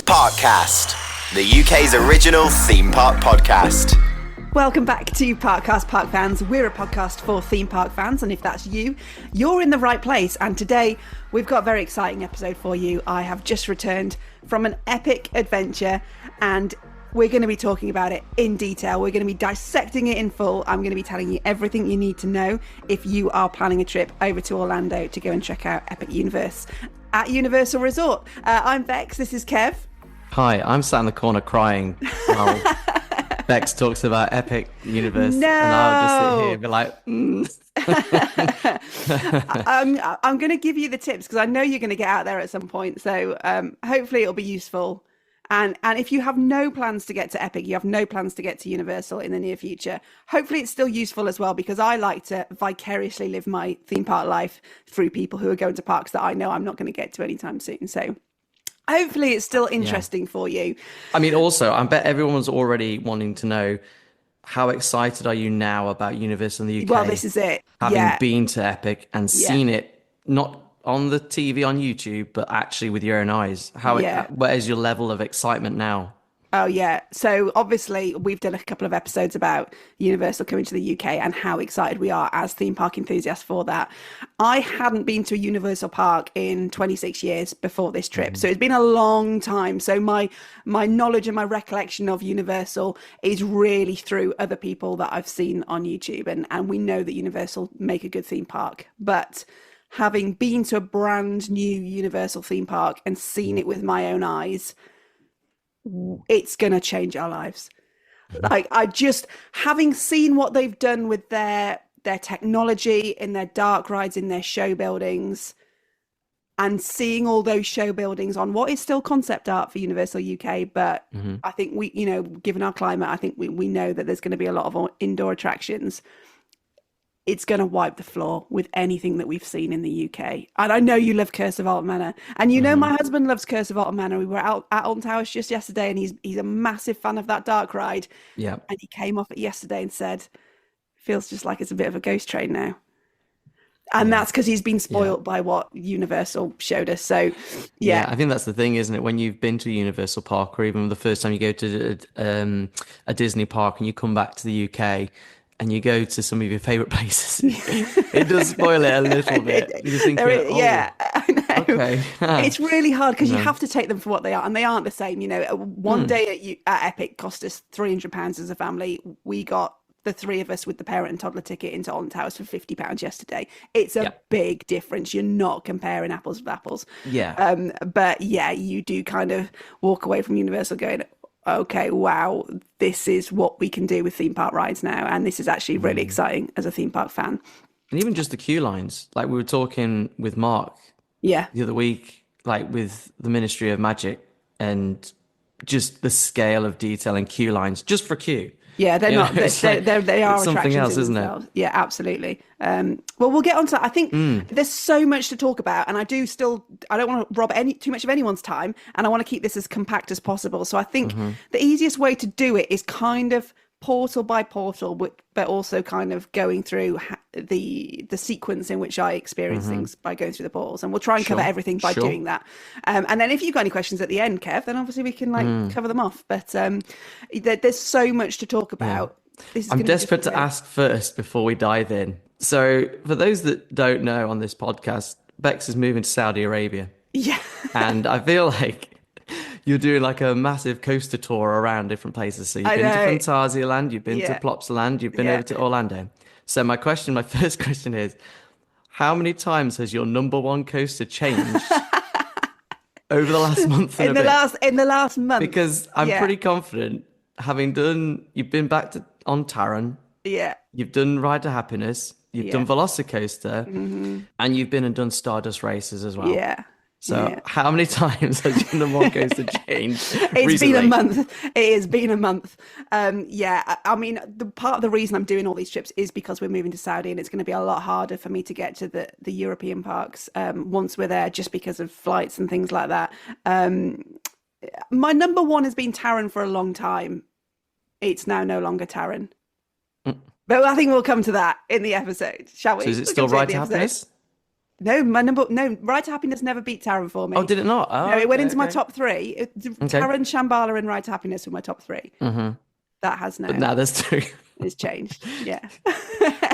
Parkcast, the UK's original theme park podcast. Welcome back to Parkcast Park Fans. We're a podcast for theme park fans, and if that's you, you're in the right place. And today we've got a very exciting episode for you. I have just returned from an epic adventure, and we're going to be talking about it in detail. We're going to be dissecting it in full. I'm going to be telling you everything you need to know if you are planning a trip over to Orlando to go and check out Epic Universe at Universal Resort. I'm Bex, this is Kev. Hi, I'm sat in the corner crying while Bex talks about Epic Universe, No. and I'll just sit here and be like, I'm going to give you the tips because I know you're going to get out there at some point. So hopefully it'll be useful. And if you have no plans to get to Epic, you have no plans to get to Universal in the near future, hopefully it's still useful as well, because I like to vicariously live my theme park life through people who are going to parks that I know I'm not going to get to anytime soon. So hopefully it's still interesting for you. I mean, also, I bet everyone's already wanting to know, how excited are you now about Universal in the UK? Well, this is it. Having been to Epic and seen it, not on the TV on YouTube, but actually with your own eyes. Where is your level of excitement now? Oh, yeah. So obviously we've done a couple of episodes about Universal coming to the UK and how excited we are as theme park enthusiasts for that. I hadn't been to a Universal park in 26 years before this trip. So it's been a long time. So my knowledge and my recollection of Universal is really through other people that I've seen on YouTube. And we know that Universal make a good theme park. But having been to a brand new Universal theme park and seen it with my own eyes, it's going to change our lives. Like, I just, having seen what they've done with their technology in their dark rides, in their show buildings, and seeing all those show buildings on what is still concept art for Universal UK. But I think we, given our climate, I think we know that there's going to be a lot of indoor attractions. It's going to wipe the floor with anything that we've seen in the UK. And I know you love Curse of Alton Manor. And my husband loves Curse of Alton Manor. We were out at Alton Towers just yesterday, and he's a massive fan of that dark ride. Yeah. And he came off it yesterday and said, feels just like it's a bit of a ghost train now. And that's because he's been spoiled by what Universal showed us. So, yeah. I think that's the thing, isn't it? When you've been to a Universal park, or even the first time you go to a Disney park and you come back to the UK, and you go to some of your favourite places, it does spoil it a little bit. You just think, I know. Okay. It's really hard because you have to take them for what they are, and they aren't the same. One day at Epic cost us £300 as a family. We got the three of us with the parent and toddler ticket into Alton Towers for £50 yesterday. It's a big difference. You're not comparing apples with apples. Yeah. But yeah, you do kind of walk away from Universal going, okay, wow, this is what we can do with theme park rides now. And this is actually really exciting as a theme park fan. And even just the queue lines, like we were talking with Mark the other week, like with the Ministry of Magic, and just the scale of detail and queue lines just for queue. Yeah, they're not. They are something else, isn't it? Yeah, absolutely. Well, we'll get on to that. I think there's so much to talk about, and I don't want to rob too much of anyone's time, and I want to keep this as compact as possible. So I think the easiest way to do it is kind of portal by portal, but also kind of going through the sequence in which I experience things by going through the portals, and we'll try and cover everything by doing that. And then if you've got any questions at the end, Kev, then obviously we can cover them off. But there's so much to talk about. I'm desperate to ask first before we dive in. So for those that don't know, on this podcast, Bex is moving to Saudi Arabia. Yeah. And I feel like you're doing like a massive coaster tour around different places. So you've been to Fantasyland, you've been to Plopsaland, you've been over to Orlando. So my first question is, how many times has your number one coaster changed over the last month and in the last month? Because I'm pretty confident, you've been back on Taron. Yeah. You've done Ride to Happiness. You've done Velocicoaster. And you've been and done Stardust Races as well. Yeah. So how many times has your number one coaster changed? It's been a month. It has been a month. I mean, part of the reason I'm doing all these trips is because we're moving to Saudi, and it's going to be a lot harder for me to get to the European parks once we're there, just because of flights and things like that. My number one has been Taron for a long time. It's now no longer Taron. But I think we'll come to that in the episode, shall we? So is it still Ride to Happiness? No, Ride to Happiness never beat Taron for me. Oh, did it not? Oh, No, it went into my okay. top three. Taron, Shambhala, and Ride to Happiness were my top three. That has But now there's two. It's changed. Yeah.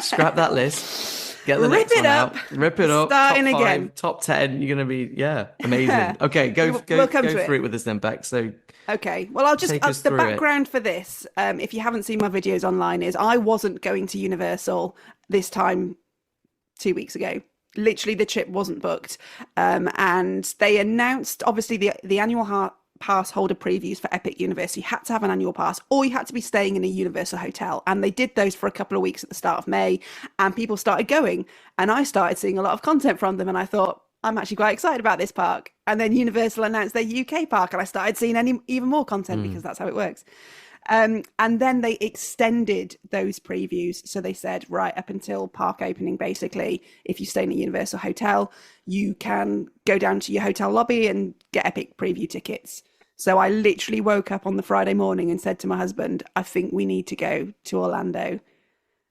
Scrap that list. Get the Rip next it one up. out. Rip it up. Starting top 5, again. top 10. You're gonna be amazing. Okay, go through it with us then, Beck. So okay. Well, I'll just the background for this. If you haven't seen my videos online, is I wasn't going to Universal this time 2 weeks ago. Literally, the trip wasn't booked, and they announced obviously the annual pass holder previews for Epic Universe. You had to have an annual pass, or you had to be staying in a Universal hotel, and they did those for a couple of weeks at the start of May, and people started going, and I started seeing a lot of content from them, and I thought, I'm actually quite excited about this park. And then Universal announced their UK park, and I started seeing even more content because that's how it works. And then they extended those previews. So they said, right up until park opening, basically, if you stay in a Universal hotel, you can go down to your hotel lobby and get Epic preview tickets. So I literally woke up on the Friday morning and said to my husband, I think we need to go to Orlando.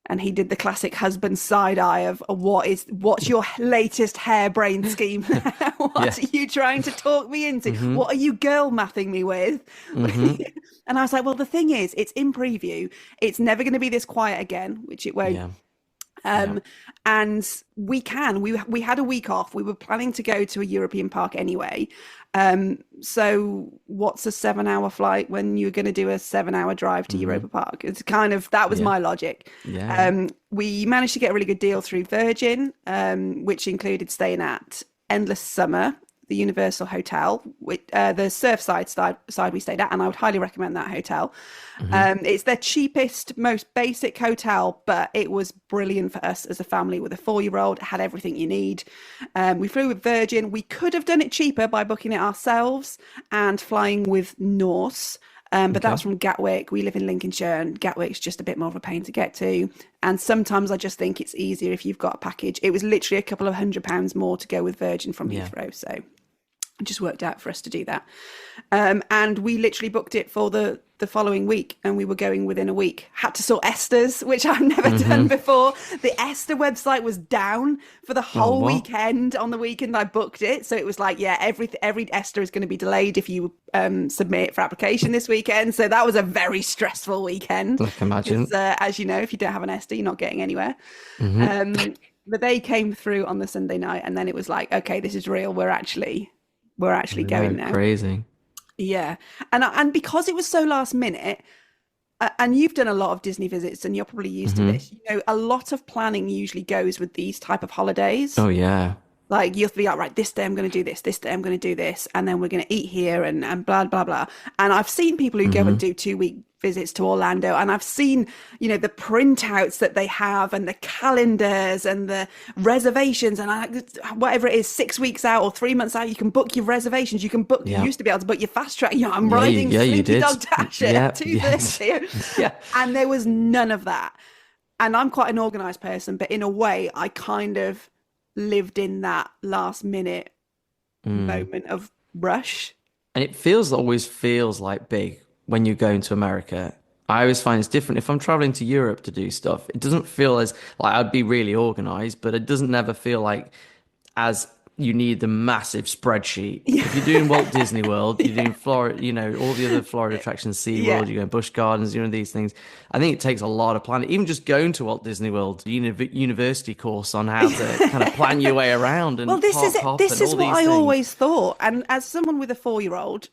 And he did the classic husband side eye of what's your latest harebrained scheme? What are you trying to talk me into? What are you girl mathing me with? And I was like, well, the thing is, it's in preview. It's never going to be this quiet again, which it won't. And we had a week off. We were planning to go to a European park anyway. So what's a 7-hour flight when you're going to do a 7-hour drive to Europa Park? It's kind of, that was my logic. We managed to get a really good deal through Virgin, which included staying at Endless Summer, the Universal Hotel, the Surfside side we stayed at, and I would highly recommend that hotel. It's their cheapest, most basic hotel, but it was brilliant for us as a family with a 4-year-old. It had everything you need. We flew with Virgin. We could have done it cheaper by booking it ourselves and flying with Norse. But that's from Gatwick. We live in Lincolnshire, and Gatwick's just a bit more of a pain to get to. And sometimes I just think it's easier if you've got a package. It was literally a couple of £100 more to go with Virgin from Heathrow. So it just worked out for us to do that. And we literally booked it for the following week, and we were going within a week. Had to sort Esther's, which I've never done before. The Esther website was down for the whole weekend on the weekend I booked it. So it was like, every Esther is going to be delayed if you submit for application this weekend. So that was a very stressful weekend. I can imagine. As you know, if you don't have an Esther, you're not getting anywhere. But they came through on the Sunday night, and then it was like, okay, this is real. We're actually going now. Crazy. Yeah. And because it was so last minute, and you've done a lot of Disney visits and you're probably used to this, a lot of planning usually goes with these type of holidays. Oh, yeah. Like you'll be like, right, this day I'm going to do this day I'm going to do this, and then we're going to eat here and blah, blah, blah. And I've seen people who go and do 2-week visits to Orlando, and I've seen, the printouts that they have and the calendars and the reservations, and whatever it is, 6 weeks out or 3 months out, you can book your reservations. You can book, you used to be able to book your fast track. I'm riding Slinky Dog Dash at 2:30. And there was none of that. And I'm quite an organized person, but in a way, I kind of lived in that last minute moment of rush. And it always feels like big when you go into America. I always find it's different. If I'm traveling to Europe to do stuff, it doesn't feel as like I'd be really organized, but it doesn't never feel like as you need the massive spreadsheet. If you're doing Walt Disney World, you're doing Florida, all the other Florida attractions, SeaWorld, you're going Busch Gardens, these things. I think it takes a lot of planning. Even just going to Walt Disney World, university course on how to kind of plan your way around. And this is what I always thought. And as someone with a 4-year-old,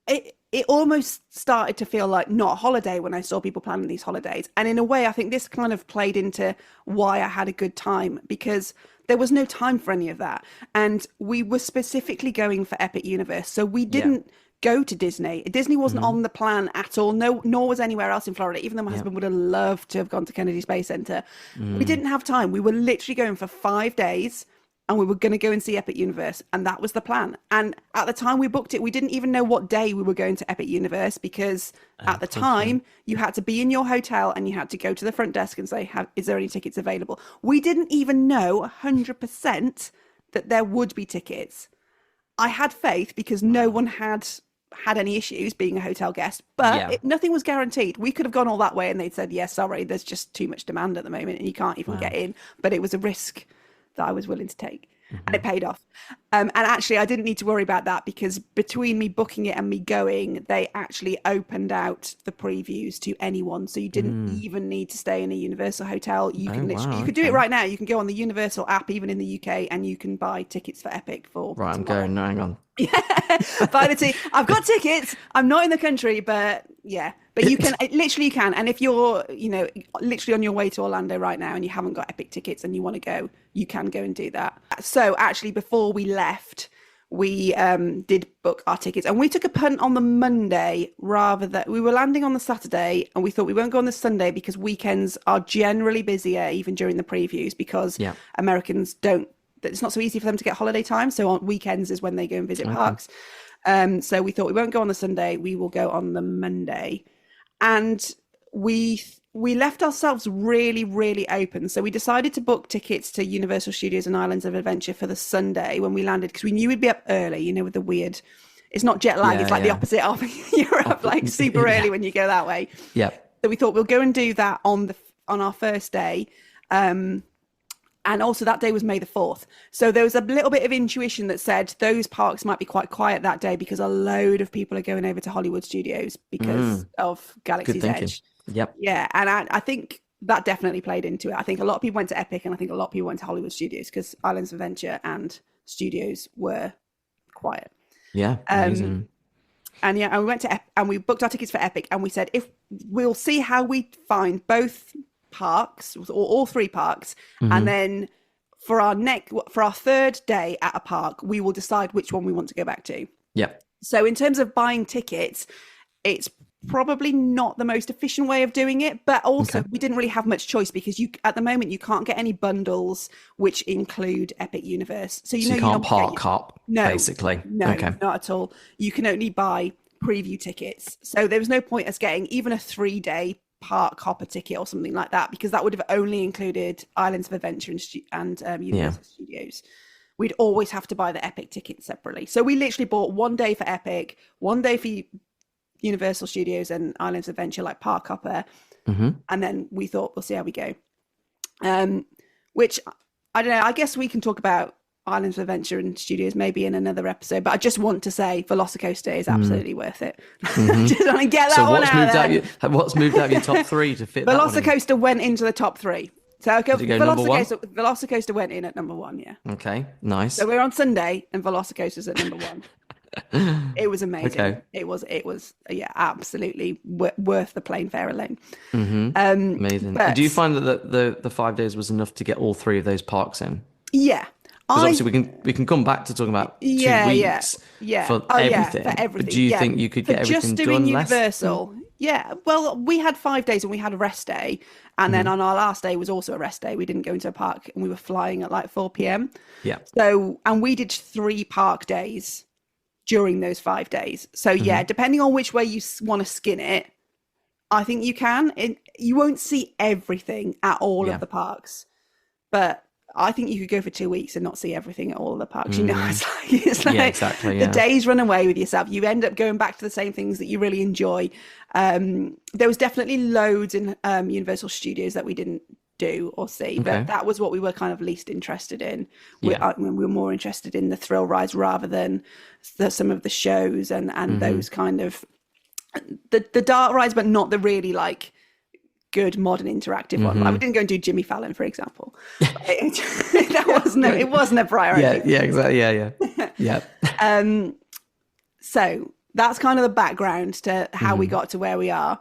it almost started to feel like not a holiday when I saw people planning these holidays. And in a way, I think this kind of played into why I had a good time, because there was no time for any of that. And we were specifically going for Epic Universe. So we didn't go to Disney. Disney wasn't on the plan at all. No, nor was anywhere else in Florida, even though my husband would have loved to have gone to Kennedy Space Center. We didn't have time. We were literally going for 5 days, and we were going to go and see Epic Universe. And that was the plan. And at the time we booked it, we didn't even know what day we were going to Epic Universe, because at the time you had to be in your hotel and you had to go to the front desk and say, is there any tickets available? We didn't even know 100% that there would be tickets. I had faith because no one had any issues being a hotel guest, but nothing was guaranteed. We could have gone all that way and they'd said, sorry, there's just too much demand at the moment and you can't even get in. But it was a risk that I was willing to take. And it paid off. And actually, I didn't need to worry about that because between me booking it and me going, they actually opened out the previews to anyone. So you didn't even need to stay in a Universal hotel. You can literally, you could do it right now. You can go on the Universal app, even in the UK, and you can buy tickets for Epic for Right, I'm tomorrow. going. No, hang on. Buy the ticket. I've got tickets. I'm not in the country, but yeah. But you can, literally you can. And if you're, literally on your way to Orlando right now and you haven't got Epic tickets and you want to go, you can go and do that. So actually, before we left, we did book our tickets and we took a punt on the Monday rather than we were landing on the Saturday, and we thought we won't go on the Sunday because weekends are generally busier even during the previews because Americans don't, it's not so easy for them to get holiday time. So on weekends is when they go and visit parks. So we thought we won't go on the Sunday, we will go on the Monday. And we left ourselves really, really open. So we decided to book tickets to Universal Studios and Islands of Adventure for the Sunday when we landed, because we knew we'd be up early, with the weird, it's not jet lag, it's like the opposite of Europe, like super early when you go that way. Yeah. So we thought we'll go and do that on our first day. And also that day was May the 4th. So there was a little bit of intuition that said those parks might be quite quiet that day because a load of people are going over to Hollywood Studios because of Galaxy's Edge. Yep. Yeah. And I think that definitely played into it. I think a lot of people went to Epic and I think a lot of people went to Hollywood Studios because Islands of Adventure and Studios were quiet. Yeah. Amazing. And we went to and we booked our tickets for Epic, and we said if we'll see how we find both parks or all three parks, and then for our third day at a park we will decide which one we want to go back to. So in terms of buying tickets, it's probably not the most efficient way of doing it, but also we didn't really have much choice because at the moment you can't get any bundles which include Epic Universe, so you can't park hop basically. Not at all. You can only buy preview tickets, so there was no point us getting even a 3-day park hopper ticket or something like that because that would have only included Islands of Adventure and Universal Studios. We'd always have to buy the Epic ticket separately. So we literally bought 1 day for Epic, 1 day for Universal Studios and Islands of Adventure, like park hopper, and then we thought we'll see how we go. Which I don't know. I guess we can talk about Islands of Adventure and Studios maybe in another episode, but I just want to say Velocicoaster is absolutely worth it. Just want to get that one out there. What's moved out of your top 3 to fit that one in? Velocicoaster went into the top 3. So Velocicoaster went in at number 1, yeah. Okay, nice. So we're on Sunday and Velocicoaster's at number 1. It was amazing. Okay. It was absolutely worth the plane fare alone. Amazing. Do you find that the 5 days was enough to get all 3 of those parks in? Yeah. Because obviously we can come back to talking about 2 weeks for everything. For everything. But do you think you could get everything just done doing less? Universal? Yeah. Well, we had 5 days and we had a rest day, and then on our last day was also a rest day. We didn't go into a park and we were flying at like 4 p.m. Yeah. So, and we did 3 park days during those 5 days. So yeah, depending on which way you want to skin it, I think you can. You won't see everything at all of the parks, but I think you could go for 2 weeks and not see everything at all of the parks. It's like exactly. The days run away with yourself. You end up going back to the same things that you really enjoy. There was definitely loads in Universal Studios that we didn't do or see, but that was what we were kind of least interested in. We were more interested in the thrill rides rather than some of the shows and those kind of the dark rides, but not the really like good modern interactive one. Like we didn't go and do Jimmy Fallon, for example. It wasn't a priority. Yeah, exactly. Yeah. So that's kind of the background to how we got to where we are.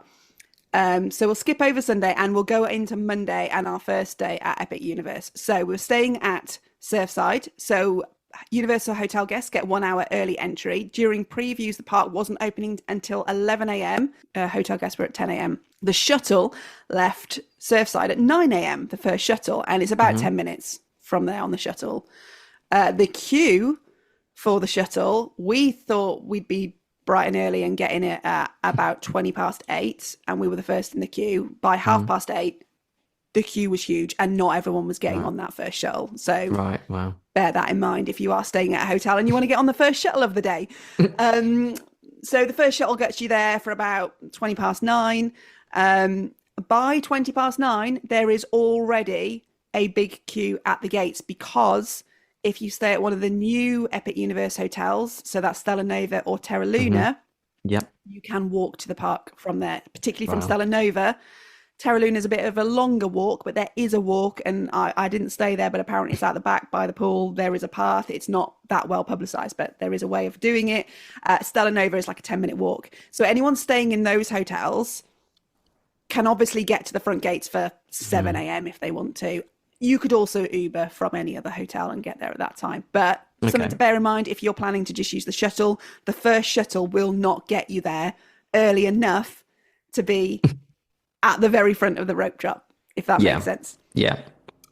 So we'll skip over Sunday and we'll go into Monday and our first day at Epic Universe. So we're staying at Surfside. So Universal Hotel guests get 1 hour early entry. During previews, the park wasn't opening until 11 a.m. Hotel guests were at 10 a.m. The shuttle left Surfside at 9 a.m., the first shuttle, and it's about 10 minutes from there on the shuttle. The queue for the shuttle, we thought we'd be bright and early and getting it at about 8:20, and we were the first in the queue. By 8:30, the queue was huge and not everyone was getting on that first shuttle. So bear that in mind if you are staying at a hotel and you want to get on the first shuttle of the day. So the first shuttle gets you there for about 9:20. By 9:20, there is already a big queue at the gates because if you stay at one of the new Epic Universe hotels, so that's Stella Nova or Terra Luna, you can walk to the park from there, particularly from Stella Nova. Terra Luna is a bit of a longer walk, but there is a walk, and I didn't stay there, but apparently it's out the back by the pool. There is a path. It's not that well publicized, but there is a way of doing it. Stella Nova is like a 10-minute walk. So anyone staying in those hotels can obviously get to the front gates for 7 a.m. if they want to. You could also Uber from any other hotel and get there at that time. But something to bear in mind, if you're planning to just use the shuttle, the first shuttle will not get you there early enough to be at the very front of the rope drop, if that makes sense. Yeah.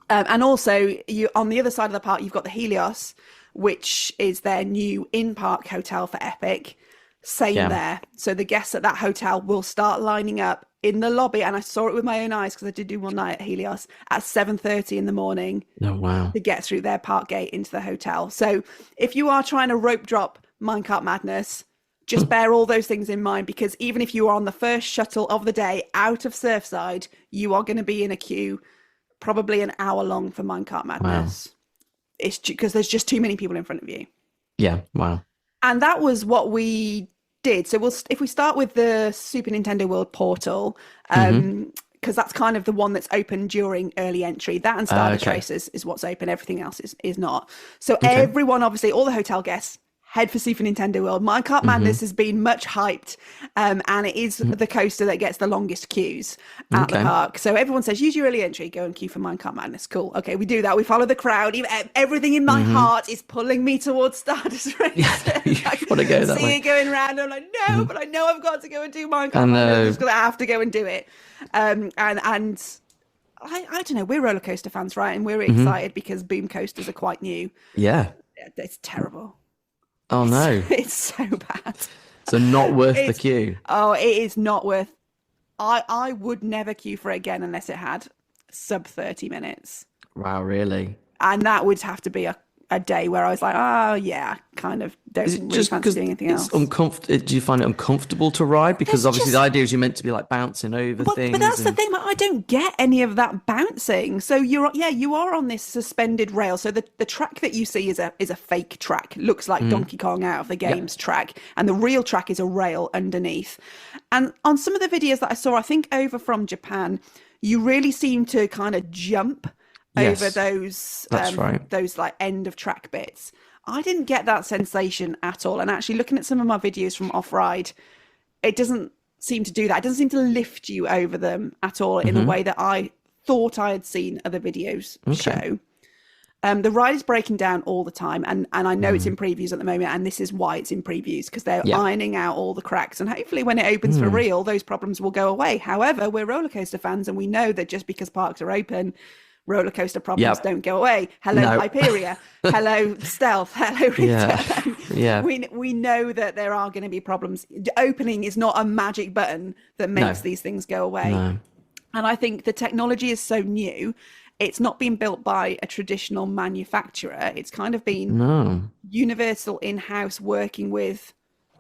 And also, you on the other side of the park, you've got the Helios, which is their new in-park hotel for Epic. Same there. So the guests at that hotel will start lining up in the lobby, and I saw it with my own eyes because I did do one night at Helios at 7:30 in the morning. Oh, wow. To get through their park gate into the hotel. So if you are trying to rope drop Minecart Madness, just bear all those things in mind, because even if you are on the first shuttle of the day out of Surfside, you are going to be in a queue probably an hour long for Minecart Madness. Wow. It's because there's just too many people in front of you. Yeah, wow. And that was what we did. So if we start with the Super Nintendo World portal, because that's kind of the one that's open during early entry. That and Stardust Racers is what's open. Everything else is not. So everyone, obviously, all the hotel guests, head for Super Nintendo World. Minecart Madness has been much hyped, and it is the coaster that gets the longest queues at the park. So everyone says, use your early entry, go and queue for Minecart Madness. Cool. Okay, we do that. We follow the crowd. Everything in my heart is pulling me towards Stardust Race. You want to go that way. See it going round. I'm like, no, but I know I've got to go and do Minecart Madness. I'm just going to have to go and do it. And I don't know, we're roller coaster fans, right? And we're excited because boom coasters are quite new. Yeah. It's terrible. Oh no. It's so bad. So not worth the queue. Oh, it is not worth. I would never queue for it again unless it had sub 30 minutes. Wow, really? And that would have to be a day where I was like, oh yeah, kind of don't really fancy doing anything else. Do you find it uncomfortable to ride? Because obviously the idea is you're meant to be like bouncing over things. But that's the thing, I don't get any of that bouncing. So you are on this suspended rail. So the track that you see is a fake track. It looks like Donkey Kong out of the game's track. And the real track is a rail underneath. And on some of the videos that I saw, I think over from Japan, you really seem to kind of jump over those those like end of track bits. I didn't get that sensation at all. And actually looking at some of my videos from off-ride, it doesn't seem to do that. It doesn't seem to lift you over them at all in the way that I thought I had seen other videos show. The ride is breaking down all the time, and I know it's in previews at the moment, and this is why it's in previews, because they're ironing out all the cracks, and hopefully when it opens for real, those problems will go away. However, we're roller coaster fans, and we know that just because parks are open, roller coaster problems don't go away. Hello, Hyperia. Hello, Stealth. Hello, Rita. We know that there are going to be problems. Opening is not a magic button that makes these things go away. No. And I think the technology is so new. It's not been built by a traditional manufacturer. It's kind of been Universal in-house working with,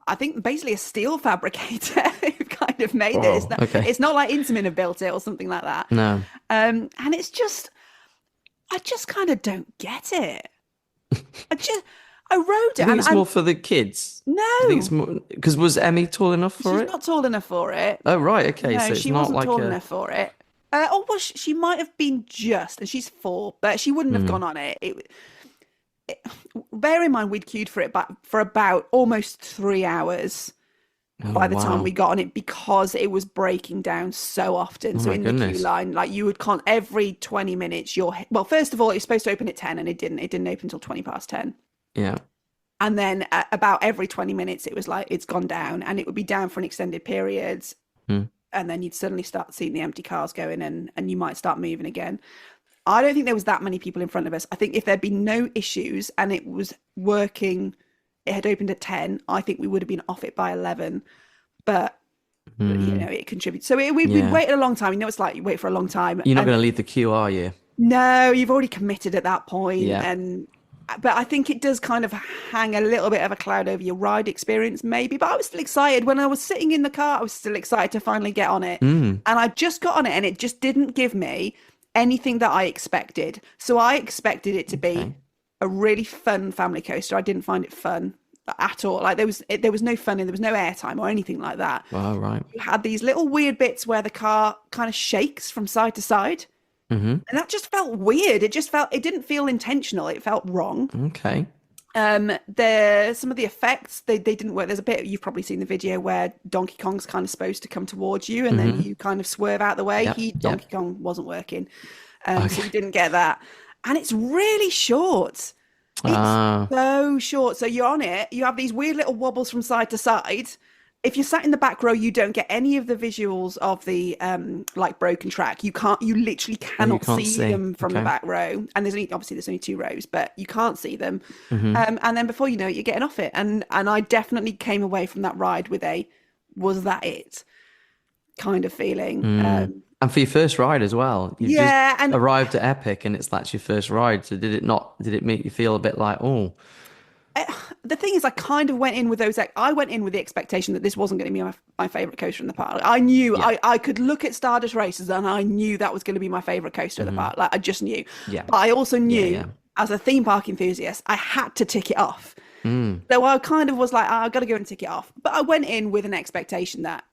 I think, basically a steel fabricator who kind of made this. It's not like Intamin have built it or something like that. No. And it's just, I just kind of don't get it. I rode it. I think it's more for the kids. No. I think it's more because was Emmy tall enough for it? She's not tall enough for it. Oh right, okay. No, so it's she not wasn't like tall enough for it. She might have been just, and she's 4, but she wouldn't have gone on it. Bear in mind, we'd queued for it for about almost 3 hours by the time we got on it, because it was breaking down so often. So in the queue line, like you would every 20 minutes, first of all, it was supposed to open at 10 and it didn't. It didn't open until 20 past 10. Yeah. And then about every 20 minutes, it was like, it's gone down, and it would be down for an extended period. And then you'd suddenly start seeing the empty cars going in, and you might start moving again. I don't think there was that many people in front of us. I think if there'd been no issues and it was working, it had opened at 10, I think we would have been off it by 11. But, it contributes. So we've waited a long time. You know, it's like you wait for a long time. You're not going to leave the queue, are you? No, you've already committed at that point. Yeah. But I think it does kind of hang a little bit of a cloud over your ride experience, maybe. But I was still excited. When I was sitting in the car, I was still excited to finally get on it. And I just got on it, and it just didn't give me anything that I expected. So I expected it to be a really fun family coaster. I didn't find it fun at all. Like there was no fun in, there was no airtime or anything like that. Oh, right. You had these little weird bits where the car kind of shakes from side to side. Mm-hmm. And that just felt weird. It didn't feel intentional. It felt wrong. Okay. Some of the effects, they didn't work. There's a bit, you've probably seen the video where Donkey Kong's kind of supposed to come towards you and then you kind of swerve out the way. Donkey Kong wasn't working. So you didn't get that. And it's really short. It's so short. So you're on it. You have these weird little wobbles from side to side. If you're sat in the back row, you don't get any of the visuals of the like broken track. You literally cannot see them from the back row. And there's only 2 rows, but you can't see them. And then before you know it, you're getting off it. And I definitely came away from that ride with was that it kind of feeling. And for your first ride as well. You just and arrived at Epic and that's your first ride. So did it make you feel a bit like, oh? The thing is, I kind of went in with I went in with the expectation that this wasn't going to be my favorite coaster in the park. I knew I could look at Stardust Races and I knew that was going to be my favorite coaster in the park. Like I just knew. Yeah. But I also knew as a theme park enthusiast, I had to tick it off. So I kind of was like, I've got to go and tick it off. But I went in with an expectation that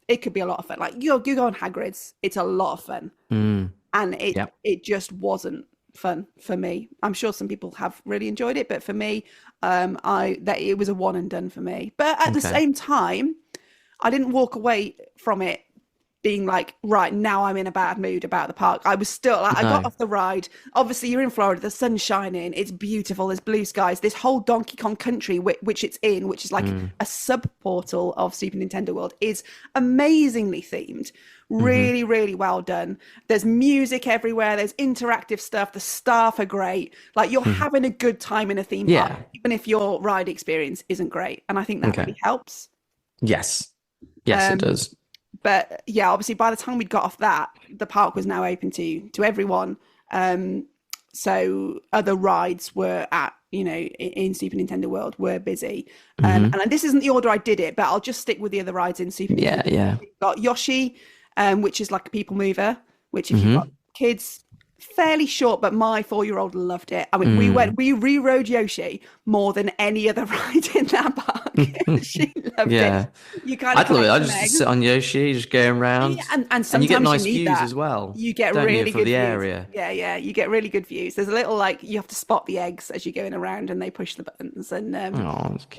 it could be a lot of fun. Like you go on Hagrid's, it's a lot of fun. And it just wasn't fun for me. I'm sure some people have really enjoyed it, but for me, it was a one and done for me. But at the same time, I didn't walk away from it being like, right, now I'm in a bad mood about the park. I was still like, I got off the ride. Obviously, you're in Florida, the sun's shining, it's beautiful, there's blue skies. This whole Donkey Kong Country, which it's in, which is like a sub portal of Super Nintendo World, is amazingly themed. Really, really well done. There's music everywhere. There's interactive stuff. The staff are great. Like you're having a good time in a theme park, even if your ride experience isn't great. And I think that really helps. Yes, it does. But yeah, obviously by the time we'd got off that, the park was now open to everyone. So other rides were in Super Nintendo World were busy. And this isn't the order I did it, but I'll just stick with the other rides in Super Nintendo. Yeah. We've got Yoshi, which is like a people mover, which if you've got kids, fairly short, but my 4-year-old loved it. I mean, we re-rode Yoshi more than any other ride in that park. She loved it. I'd love it. I just sit on Yoshi, just going around. And sometimes you get nice you need views that as well. You get really good views. Area. Yeah, you get really good views. There's a little you have to spot the eggs as you're going around, and they push the buttons. And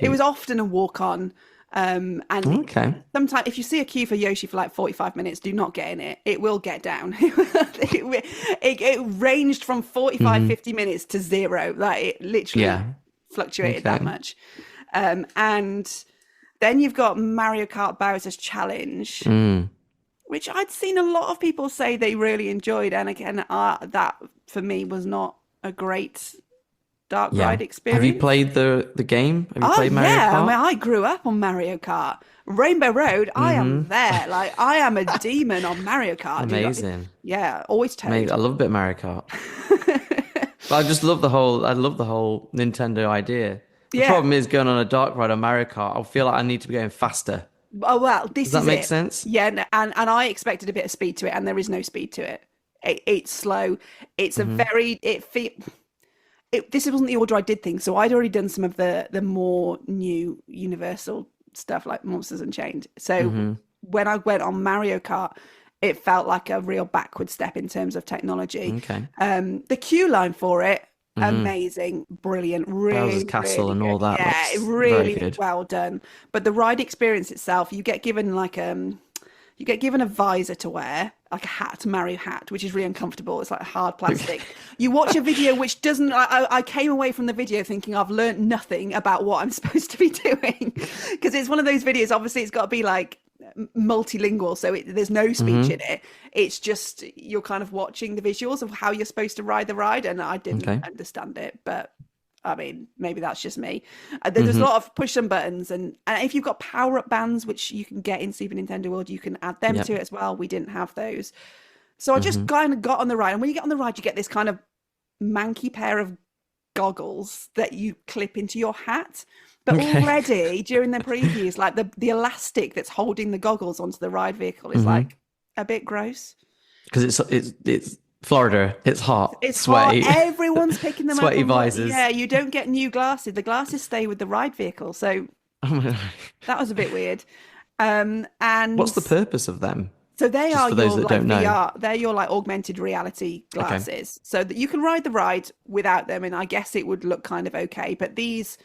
it was often a walk on. And sometimes if you see a queue for Yoshi for like 45 minutes, do not get in it. It will get down. it ranged from 45, 50 minutes to 0. Like it literally fluctuated that much. And then you've got Mario Kart Bowser's Challenge, which I'd seen a lot of people say they really enjoyed. And again, that for me was not a great dark ride experience. Have you played the game? Have you played Mario Kart? I mean, I grew up on Mario Kart. Rainbow Road, I am there. Like I am a demon on Mario Kart. Amazing. Always Toad. I love a bit of Mario Kart. But I just love the whole Nintendo idea. The problem is going on a dark ride on Mario Kart, I feel like I need to be going faster. Oh well, does that make sense? Yeah, and I expected a bit of speed to it, and there is no speed to it. It's slow. It's a very this wasn't the order I did things, so I'd already done some of the more new Universal stuff like Monsters Unchained. So when I went on Mario Kart, it felt like a real backward step in terms of technology. Okay. The queue line for it, amazing, brilliant, really Castle really and good. all that. Yeah, really well done. But the ride experience itself, you get given a visor to wear, like a hat, Mario hat, which is really uncomfortable. It's like hard plastic. You watch a video which doesn't... I came away from the video thinking I've learned nothing about what I'm supposed to be doing. Because it's one of those videos, obviously it's got to be like multilingual, so there's no speech in it. It's just you're kind of watching the visuals of how you're supposed to ride the ride, and I didn't understand it, but... I mean, maybe that's just me. There's a lot of push and buttons, and if you've got power-up bands, which you can get in Super Nintendo World, you can add them to it as well. We didn't have those. So I just kind of got on the ride, and when you get on the ride, you get this kind of manky pair of goggles that you clip into your hat. But already, during the previews, like the elastic that's holding the goggles onto the ride vehicle is like a bit gross. Because it's Florida, it's hot, It's hot. sweaty, Everyone's picking them up. sweaty Yeah, visors. you don't get new glasses. The glasses stay with the ride vehicle. So that was a bit weird. And What's the purpose of them? so they Just are for those your that like don't know. VR, they're your like augmented reality Okay. glasses, so that you can ride the ride without them, and I guess it would look kind of okay. But these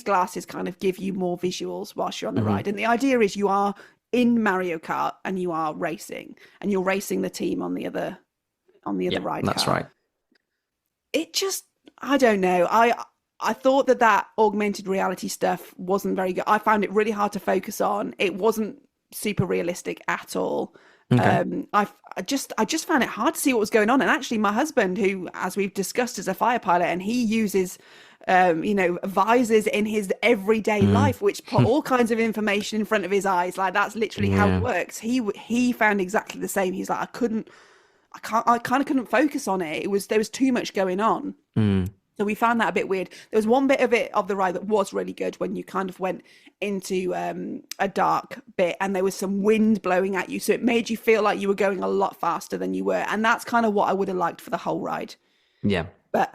glasses kind of give you more visuals whilst you're on the Hmm. ride, and the idea is you are in Mario Kart and you are racing, and you're racing the team on the other Yeah, ride that's car. right. It just, I don't know. I thought that augmented reality stuff wasn't very good. I found it really hard to focus on. It wasn't super realistic at all. Okay. I just found it hard to see what was going on. And actually, my husband, who, as we've discussed, is a fire pilot, and he uses, visors in his everyday Mm. life, which put all kinds of information in front of his eyes. Like that's literally how it Yeah. works. He found exactly the same. He's like, I kind of couldn't focus on it. There was too much going on. Mm. So we found that a bit weird. There was one bit of it of the ride that was really good when you kind of went into a dark bit and there was some wind blowing at you. So it made you feel like you were going a lot faster than you were. And that's kind of what I would have liked for the whole ride. Yeah. But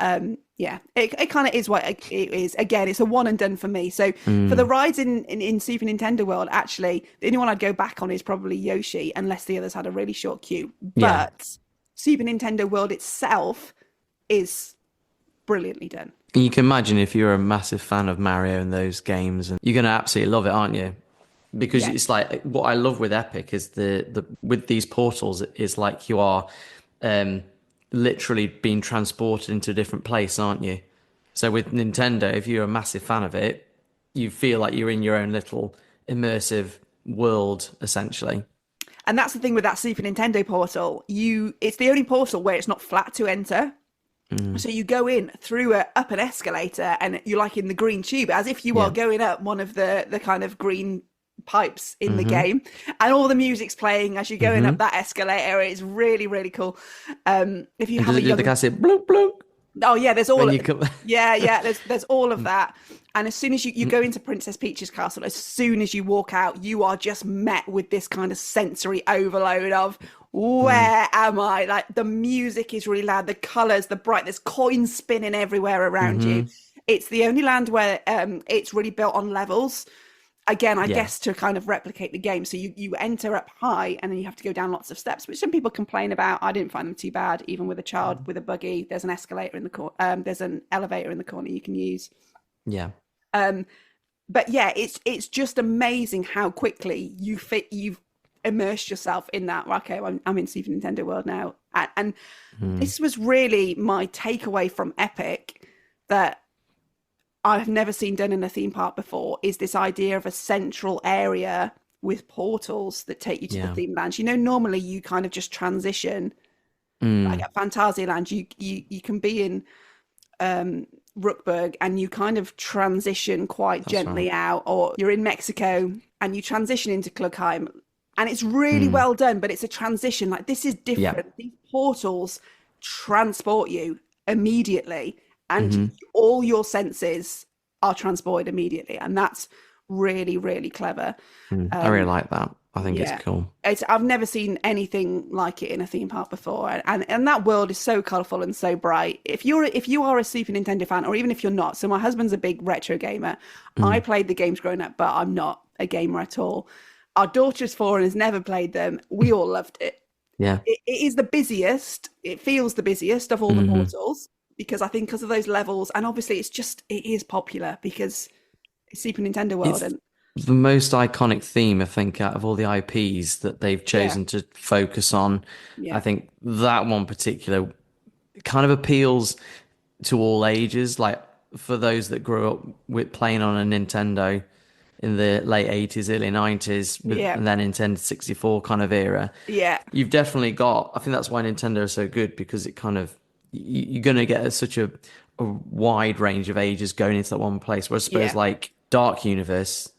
yeah, it kind of is what it is. Again, it's a one and done for me. So for the Mm. rides in Super Nintendo World, actually, the only one I'd go back on is probably Yoshi, unless the others had a really short queue. Yeah. But Super Nintendo World itself is brilliantly done. You can imagine if you're a massive fan of Mario and those games, and you're going to absolutely love it, aren't you? Because Yeah. it's like what I love with Epic is the with these portals is like you are um literally being transported into a different place, aren't you? So with Nintendo, if you're a massive fan of it, you feel like you're in your own little immersive world, essentially. And that's the thing with that Super Nintendo portal. It's the only portal where it's not flat to enter. Mm. So you go in through up an escalator and you're like in the green tube as if you are Yeah. going up one of the kind of green pipes in the Mm-hmm. game, and all the music's playing as you're going up Mm-hmm. that escalator. It's really, really cool. If you And have does a it do the young, guy say bloop bloop oh yeah, there's all when you come? yeah, there's all of that. And as soon as you go into Princess Peach's castle, as soon as you walk out, you are just met with this kind of sensory overload of where am I? Like the music is really loud, the colors, the bright, there's coins spinning everywhere around you. Mm-hmm. It's the only land where it's really built on levels. Again, I Yeah. guess to kind of replicate the game. So you enter up high and then you have to go down lots of steps, which some people complain about. I didn't find them too bad, even with a child with a buggy. There's an escalator in the corner. There's an elevator in the corner you can use. Yeah. But yeah, it's just amazing how quickly you've immersed yourself in that. Okay, I'm in Super Nintendo World now, and this was really my takeaway from Epic that I've never seen done in a theme park before. Is this idea of a central area with portals that take you to the Yeah. theme lands? Normally you kind of just transition. Like Mm. at Phantasialand, you can be in Rookburg and you kind of transition quite That's gently right. out, or you're in Mexico and you transition into Klugheim, and it's really Mm. well done, but it's a transition. Like this is Yeah. different. These portals transport you immediately, and Mm-hmm. all your senses are transported immediately, and that's really, really clever. I really like that. I think Yeah. it's cool. I've never seen anything like it in a theme park before, and that world is so colourful and so bright. If you are a Super Nintendo fan, or even if you're not, so my husband's a big retro gamer. I played the games growing up, but I'm not a gamer at all. Our daughter's 4 and has never played them. We all loved it. Yeah. It is the busiest. It feels the busiest of all the portals because I think because of those levels, and obviously it is popular because it's Super Nintendo World, It's and the most iconic theme, I think, out of all the IPs that they've chosen to focus on. Yeah. I think that one particular kind of appeals to all ages. Like for those that grew up with playing on a Nintendo in the late 80s, early 90s, Yeah. and then Nintendo 64 kind of era. yeah, You've definitely got, I think that's why Nintendo is so good, because it kind of, you're going to get such a wide range of ages going into that one place. Whereas I suppose Yeah. like Dark Universe,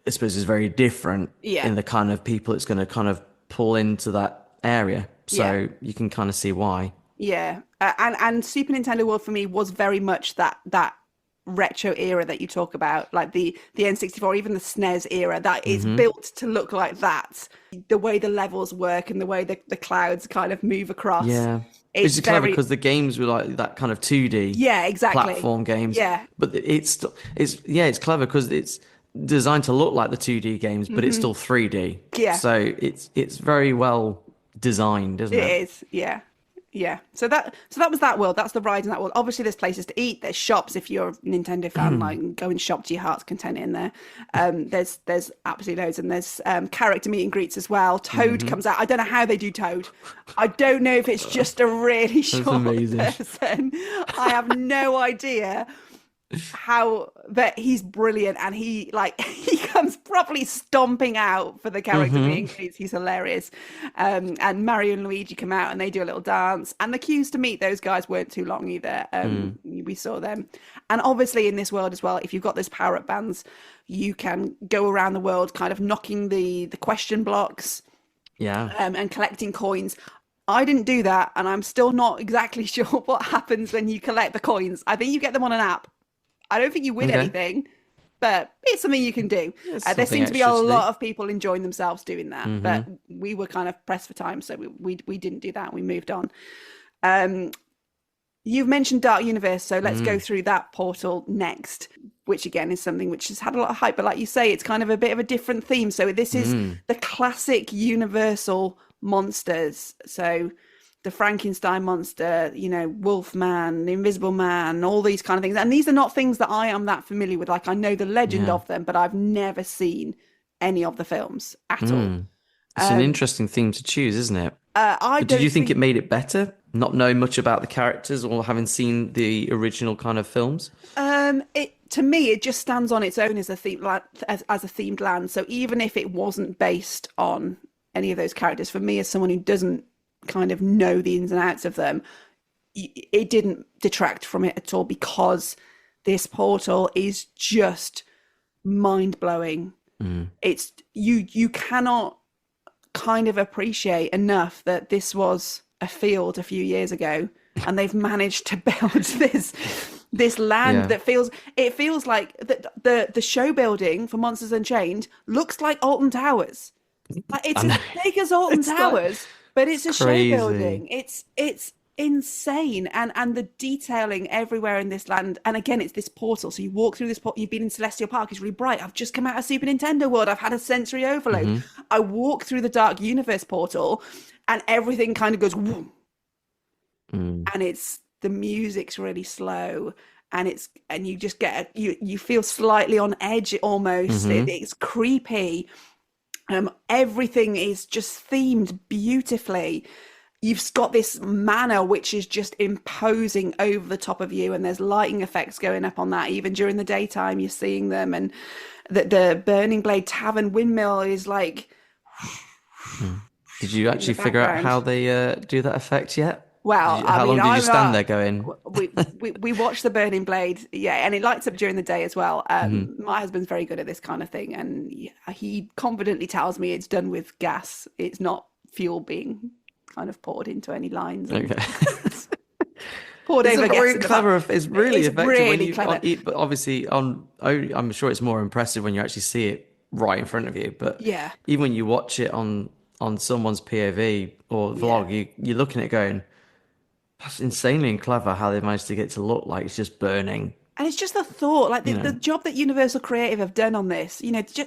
I suppose is very different Yeah. in the kind of people it's going to kind of pull into that area. So Yeah. you can kind of see why. yeah. And Super Nintendo World for me was very much that retro era that you talk about, like the N64, even the SNES era, that is built to look like that. The way the levels work and the way the clouds kind of move across. Yeah. It's Clever very, because the games were like that kind of 2D yeah, exactly. platform games. Yeah. But it's clever because it's designed to look like the 2D games, but it's still 3D. Yeah. So it's very well designed, isn't It it? is, yeah. Yeah. So that was that world. That's the ride in that world. Obviously there's places to eat, there's shops if you're a Nintendo fan, like go and shop to your heart's content in there. There's absolutely loads, and there's character meet and greets as well. Toad comes out. I don't know how they do Toad. I don't know if it's just a really short amazing. person. I have no idea how, but he's brilliant, and he comes properly stomping out for the character meeting. He's hilarious. And Mario and Luigi come out and they do a little dance, and the queues to meet those guys weren't too long either. We saw them, and obviously in this world as well, if you've got those power-up bands, you can go around the world kind of knocking the question blocks, and collecting coins. I didn't do that, and I'm still not exactly sure what happens when you collect the coins. I think you get them on an app. I don't think you win anything, but it's something you can do. There seems to be a lot of people enjoying themselves doing that, but we were kind of pressed for time, so we didn't do that. We moved on. You've mentioned Dark Universe, so let's go through that portal next, which again is something which has had a lot of hype, but like you say, it's kind of a bit of a different theme. So this is the classic Universal monsters. So the Frankenstein monster, Wolfman, the Invisible Man, all these kind of things. And these are not things that I am that familiar with. Like, I know the legend of them, but I've never seen any of the films at all. It's an interesting theme to choose, isn't it? Did you think it made it better, not knowing much about the characters or having seen the original kind of films? To me, it just stands on its own as a theme, as a themed land. So even if it wasn't based on any of those characters, for me as someone who doesn't kind of know the ins and outs of them, it didn't detract from it at all, because this portal is just mind-blowing. It's you cannot kind of appreciate enough that this was a field a few years ago, and they've managed to build this land that feels like the show building for Monsters Unchained looks like Alton Towers. Like, it's as big as Alton Towers, but it's a crazy show building. It's insane, and the detailing everywhere in this land. And again, it's this portal. So you walk through this portal. You've been in Celestial Park. It's really bright. I've just come out of Super Nintendo World. I've had a sensory overload. I walk through the Dark Universe portal, and everything kind of goes whoom. And the music's really slow, and you just get you feel slightly on edge almost. It's creepy. Everything is just themed beautifully. You've got this manor which is just imposing over the top of you, and there's lighting effects going up on that. Even during the daytime, you're seeing them, and the Burning Blade Tavern windmill is like. Did you actually figure out how they do that effect yet? Well, how long did you stand there going? We watched the Burning Blade, and it lights up during the day as well. My husband's very good at this kind of thing, and he confidently tells me it's done with gas. It's not fuel being kind of poured into any lines. Okay. Poured over gas. Very clever. It's really effective. Really clever. But obviously, I'm sure it's more impressive when you actually see it right in front of you. But even when you watch it on someone's POV or vlog, you're looking at it going, that's insanely clever how they managed to get it to look like it's just burning. And it's just the thought, like the job that Universal Creative have done on this.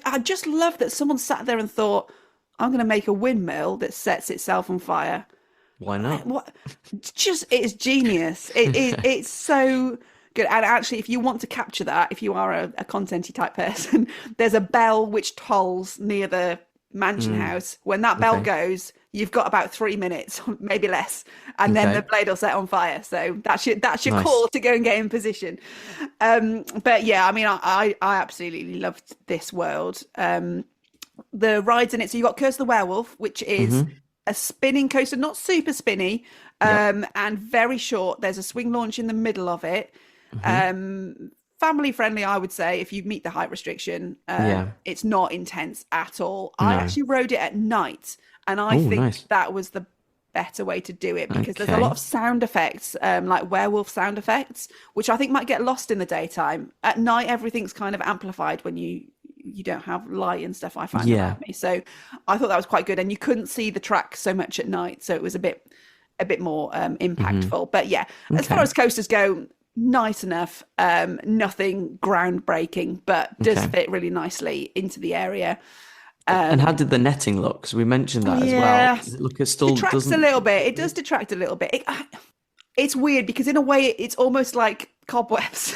I just love that someone sat there and thought, I'm going to make a windmill that sets itself on fire. Why not? It's genius. It's so good. And actually, if you want to capture that, if you are a contenty type person, there's a bell which tolls near the mansion house. When that bell goes, you've got about 3 minutes, maybe less, and then the blade will set on fire. So that's your nice call to go and get in position. But yeah, I mean, I absolutely loved this world. The rides in it. So you've got Curse of the Werewolf, which is a spinning coaster, not super spinny, and very short. There's a swing launch in the middle of it. Family friendly, I would say, if you meet the height restriction. It's not intense at all. No. I actually rode it at night, and I think that was the better way to do it, because there's a lot of sound effects, like werewolf sound effects, which I think might get lost in the daytime. At night, everything's kind of amplified when you don't have light and stuff, I find around me. So I thought that was quite good, and you couldn't see the track so much at night, so it was a bit more impactful. But yeah, as far as coasters go, nice enough. Nothing groundbreaking, but does fit really nicely into the area. And how did the netting look? Because we mentioned that as well. Does it look, it still detracts a little bit. It does detract a little bit. It's weird because in a way it's almost like cobwebs.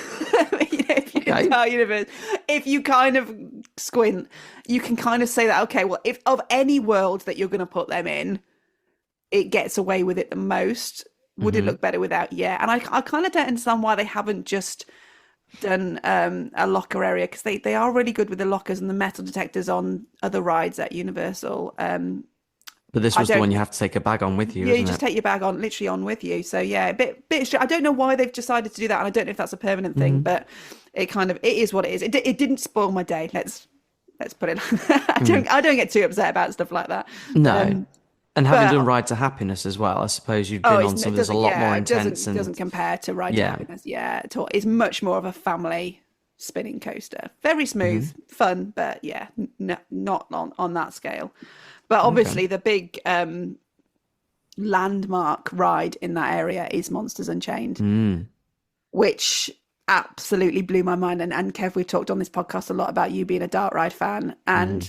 If you universe, if you kind of squint, you can kind of say that, okay, well, if of any world that you're going to put them in, it gets away with it the most. Would it look better without? Yeah. And I kind of don't understand why they haven't just done a locker area, because they are really good with the lockers and the metal detectors on other rides at Universal. But this was the one you have to take a bag on with you. Yeah, you just take your bag on, literally on with you. So yeah, a bit. I don't know why they've decided to do that, and I don't know if that's a permanent thing, but it is what it is. It didn't spoil my day. Let's put it. I don't get too upset about stuff like that. No. And having done Ride to Happiness as well, I suppose you've been on something that's a lot more intense. It doesn't compare to Ride to Happiness. Yeah, at all. It's much more of a family spinning coaster. Very smooth, fun, but yeah, not on that scale. But obviously the big landmark ride in that area is Monsters Unchained, which absolutely blew my mind. And Kev, we've talked on this podcast a lot about you being a dark ride fan, and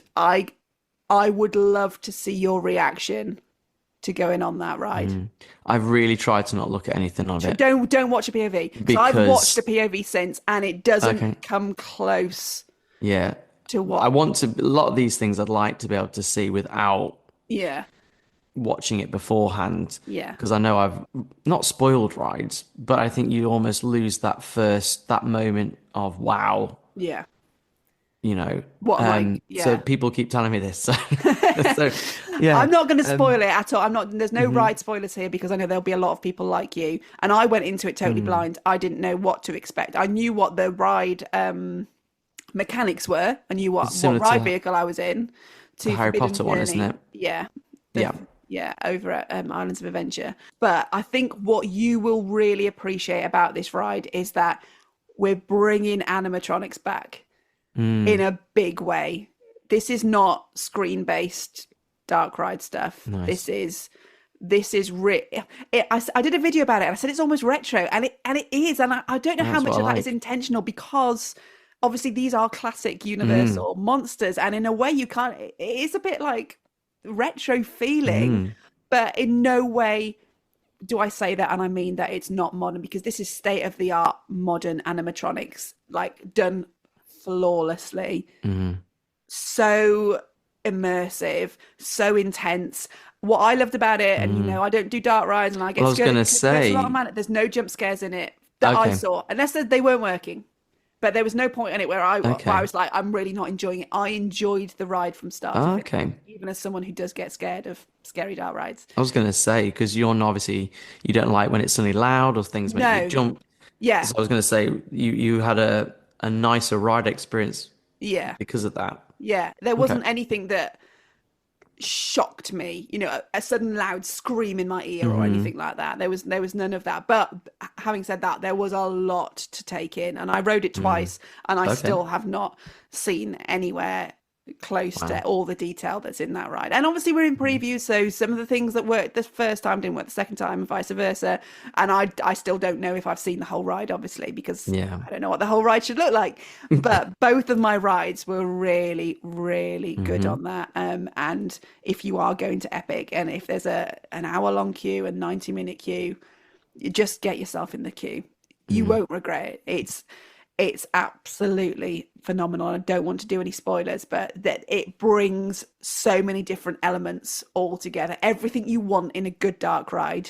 I would love to see your reaction to going on that ride. I've really tried to not look at anything on it. Don't watch a POV. Because I've watched a POV since, and it doesn't come close. Yeah. To what I want to. A lot of these things I'd like to be able to see without. Yeah. Watching it beforehand. Yeah. Because I know I've not spoiled rides, but I think you almost lose that moment of wow. Yeah. You know, yeah. So people keep telling me this. So yeah, I'm not going to spoil it at all. I'm not. There's no ride spoilers here, because I know there'll be a lot of people like you. And I went into it totally blind. I didn't know what to expect. I knew what the ride mechanics were. I knew what ride vehicle I was in. The Harry Potter one, isn't it? Yeah. Yeah, over at Islands of Adventure. But I think what you will really appreciate about this ride is that we're bringing animatronics back. In a big way. This is not screen-based dark ride stuff. Nice. This is I did a video about it, and I said it's almost retro, and it is, and I don't know how much of that is intentional, because obviously these are classic Universal monsters, and in a way it is a bit like retro feeling, but in no way do I say that, and I mean that it's not modern, because this is state-of-the-art modern animatronics, like done flawlessly. So immersive, so intense. What I loved about it, and I don't do dark rides, and I get scared. There's no jump scares in it that I saw, unless they weren't working. But there was no point in it where I was like, I'm really not enjoying it. I enjoyed the ride from start to finish, even as someone who does get scared of scary dark rides. I was going to say, because you're obviously, you don't like when it's suddenly loud or things make you jump. Yeah. So I was going to say, you had a nicer ride experience because of that. Yeah, there wasn't anything that shocked me, a sudden loud scream in my ear or anything like that. There was none of that. But having said that, there was a lot to take in, and I rode it twice, and I still have not seen anywhere close to all the detail that's in that ride. And obviously we're in previews, so some of the things that worked the first time didn't work the second time, and vice versa. And I still don't know if I've seen the whole ride, obviously, because I don't know what the whole ride should look like. But both of my rides were really, really good on that. And if you are going to Epic, and if there's an hour-long queue and 90-minute queue, you just get yourself in the queue. You won't regret it. It's absolutely phenomenal. I don't want to do any spoilers, but that it brings so many different elements all together. Everything you want in a good dark ride,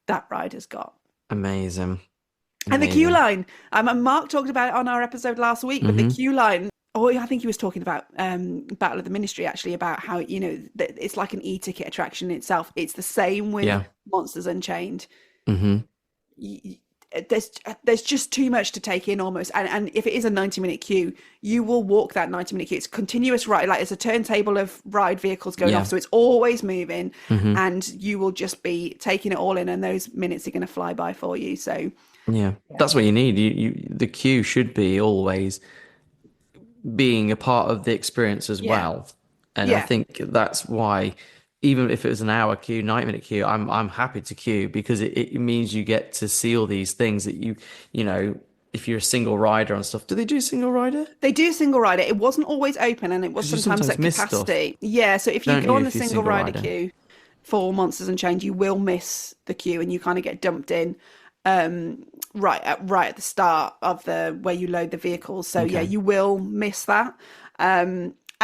that ride has got. Amazing. And the queue line. Mark talked about it on our episode last week, but the queue line. Oh, I think he was talking about Battle of the Ministry, actually, about how, it's like an e-ticket attraction in itself. It's the same with Monsters Unchained. there's just too much to take in almost, and if it is a 90-minute queue, you will walk that 90-minute queue. It's a continuous ride, like it's a turntable of ride vehicles going off, so it's always moving, and you will just be taking it all in, and those minutes are going to fly by for you. So that's what you need. The queue should be always being a part of the experience as well, and I think that's why, even if it was an hour queue, 90-minute queue, I'm happy to queue, because it means you get to see all these things that you know, if you're a single rider and stuff. Do they do single rider? They do single rider. It wasn't always open, and it was sometimes at capacity. Yeah, so if you go on the single rider queue for Monsters and Change, you will miss the queue, and you kind of get dumped in right at the start of where you load the vehicles. So you will miss that.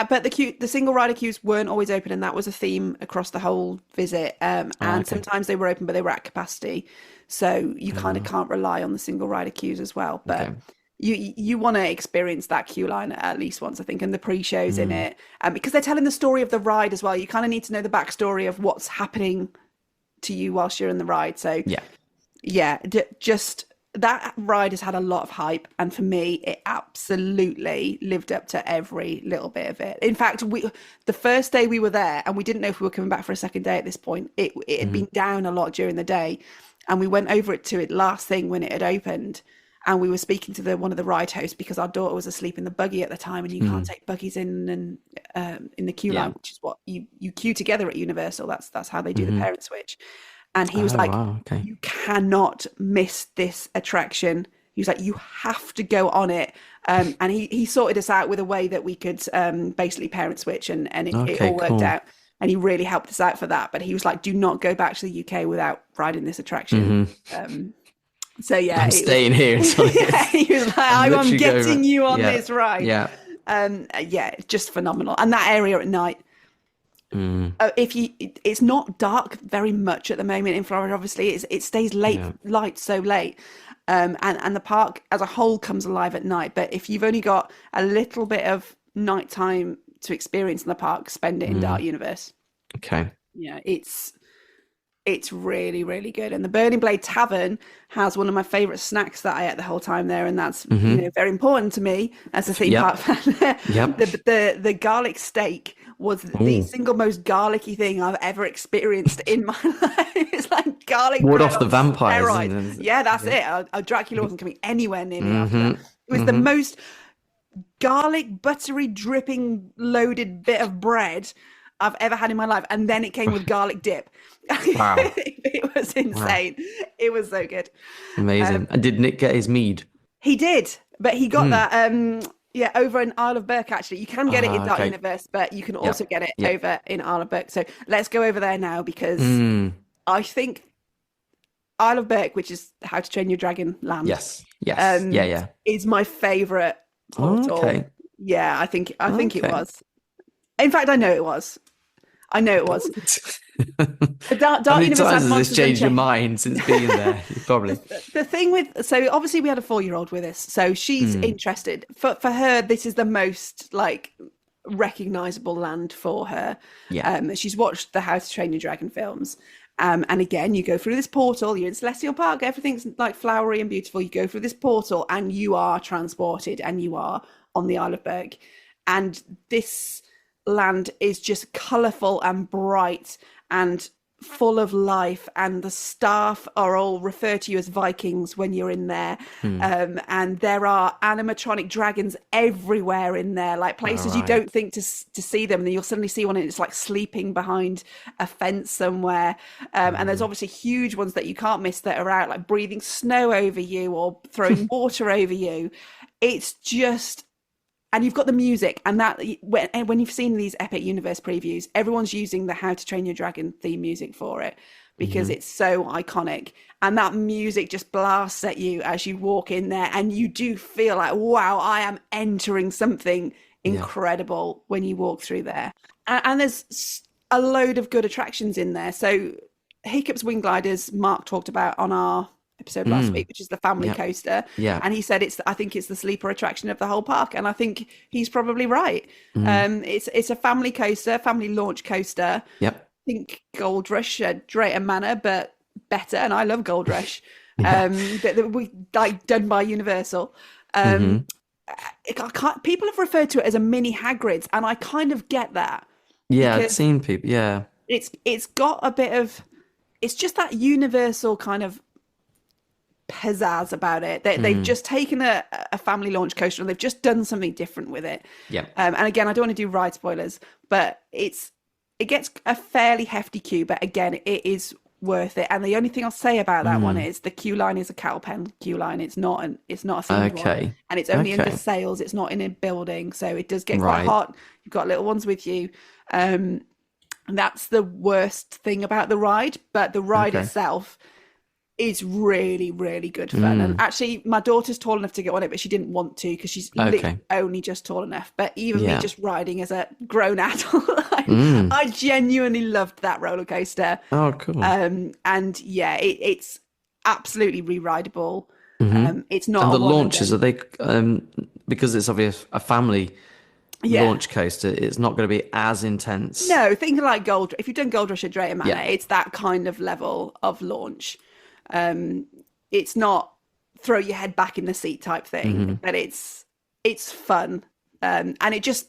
But the single rider queues weren't always open, and that was a theme across the whole visit. Sometimes they were open, but they were at capacity. So you kind of can't rely on the single rider queues as well. But you want to experience that queue line at least once, I think, and the pre-shows in it. Because they're telling the story of the ride as well. You kind of need to know the backstory of what's happening to you whilst you're in the ride. So just that ride has had a lot of hype, and for me it absolutely lived up to every little bit of it. In fact, the first day we were there, and we didn't know if we were coming back for a second day at this point, it had been down a lot during the day, and we went over to it last thing when it had opened, and we were speaking to one of the ride hosts, because our daughter was asleep in the buggy at the time, and you can't take buggies in the queue line, which is what you queue together at Universal. That's how they do the parent switch. And he was you cannot miss this attraction. He was like, you have to go on it. And he sorted us out with a way that we could basically parent switch, and it all worked out. And he really helped us out for that. But he was like, do not go back to the UK without riding this attraction. So I'm staying here. He was like, I'm getting you on this ride. Just phenomenal. And that area at night, it's not dark very much at the moment in Florida. Obviously, it stays light so late, and the park as a whole comes alive at night. But if you've only got a little bit of nighttime to experience in the park, spend it in Dark Universe. It's really, really good. And the Burning Blade Tavern has one of my favorite snacks that I ate the whole time there, and that's very important to me as a theme park fan. The garlic steak was the single most garlicky thing I've ever experienced in my life. It's like garlic ward off the vampires. That's it. Dracula wasn't coming anywhere near me after that. It was the most garlic, buttery, dripping, loaded bit of bread I've ever had in my life. And then it came with garlic dip. Wow. It was insane. Wow. It was so good. Amazing. And did Nick get his mead? He did, but he got that over in Isle of Burke. Actually, you can get it in Dark Universe, but you can also get it over in Isle of Burke. So let's go over there now, because I think Isle of Burke, which is How to Train Your Dragon land, is my favorite portal. Yeah, I think it was. In fact, I know it was. How many times has this changed your mind since being there? Probably. The thing so obviously we had a 4-year-old with us, so she's interested. For her, this is the most recognizable land for her. She's watched the How to Train Your Dragon films, and again, you go through this portal. You're in Celestial Park. Everything's like flowery and beautiful. You go through this portal, and you are transported, and you are on the Isle of Burke, and this land is just colourful and bright and full of life, and the staff are all referred to you as Vikings when you're in there. And there are animatronic dragons everywhere in there, like places you don't think to see them, and then you'll suddenly see one and it's like sleeping behind a fence somewhere. And there's obviously huge ones that you can't miss that are out like breathing snow over you or throwing water over you. It's just, and you've got the music, and that when you've seen these Epic Universe previews, everyone's using the How to Train Your Dragon theme music for it, because it's so iconic, and that music just blasts at you as you walk in there, and you do feel like, wow, I am entering something incredible when you walk through there. And there's a load of good attractions in there. So Hiccup's Wing Gliders, Mark talked about on our episode last week, which is the family coaster, and he said I think it's the sleeper attraction of the whole park, and I think he's probably right. It's a family coaster, family launch coaster. I think Gold Rush, Drayton Manor, but better, and I love Gold Rush. Yeah. that we like done by Universal. Hmm. People have referred to it as a mini Hagrid's, and I kind of get that Yeah, I'd because seen people. Yeah. it's got a bit of, it's just that Universal kind of pizzazz about it. They've Mm. just taken a family launch coaster and they've just done something different with it. Yeah. And again, I don't want to do ride spoilers, but it gets a fairly hefty queue, but again, it is worth it. And the only thing I'll say about that one Mm. is the queue line is a cattle pen queue line. It's not a themed one, Okay. and it's only under Okay. sales. It's not in a building, so it does get quite Right. hot. You've got little ones with you. And that's the worst thing about the ride, but the ride Okay. itself is really, really good fun. And Mm. actually, my daughter's tall enough to get on it, but she didn't want to because she's Okay. only just tall enough. But even me Yeah. just riding as a grown adult, Mm. I genuinely loved that roller coaster. Oh, cool. And yeah, it's absolutely re-rideable. Hmm. It's not And a the one and launches, are done. they, because it's obviously a family Yeah. launch coaster, it's not going to be as intense. No, think like Gold. If you've done Gold Rush at Drayton Manor, Yeah. it's that kind of level of launch. It's not throw your head back in the seat type thing, but it's fun, and it just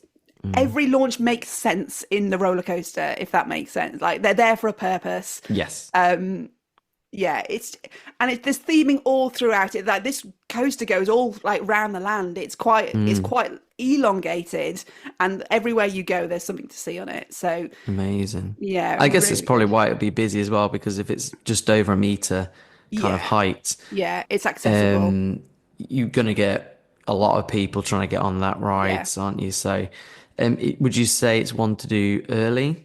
every launch makes sense in the roller coaster, if that makes sense. Like they're there for a purpose. Yes. Yeah, there's theming all throughout it. Like this coaster goes all like round the land. It's quite elongated, and everywhere you go, there's something to see on it. So Amazing. yeah, I guess it's really probably good. why it'd be busy as well, because if it's just over a meter kind of Yeah, height, yeah, it's accessible. you're going to get a lot of people trying to get on that Yeah. rides, aren't you? So, would you say it's one to do early?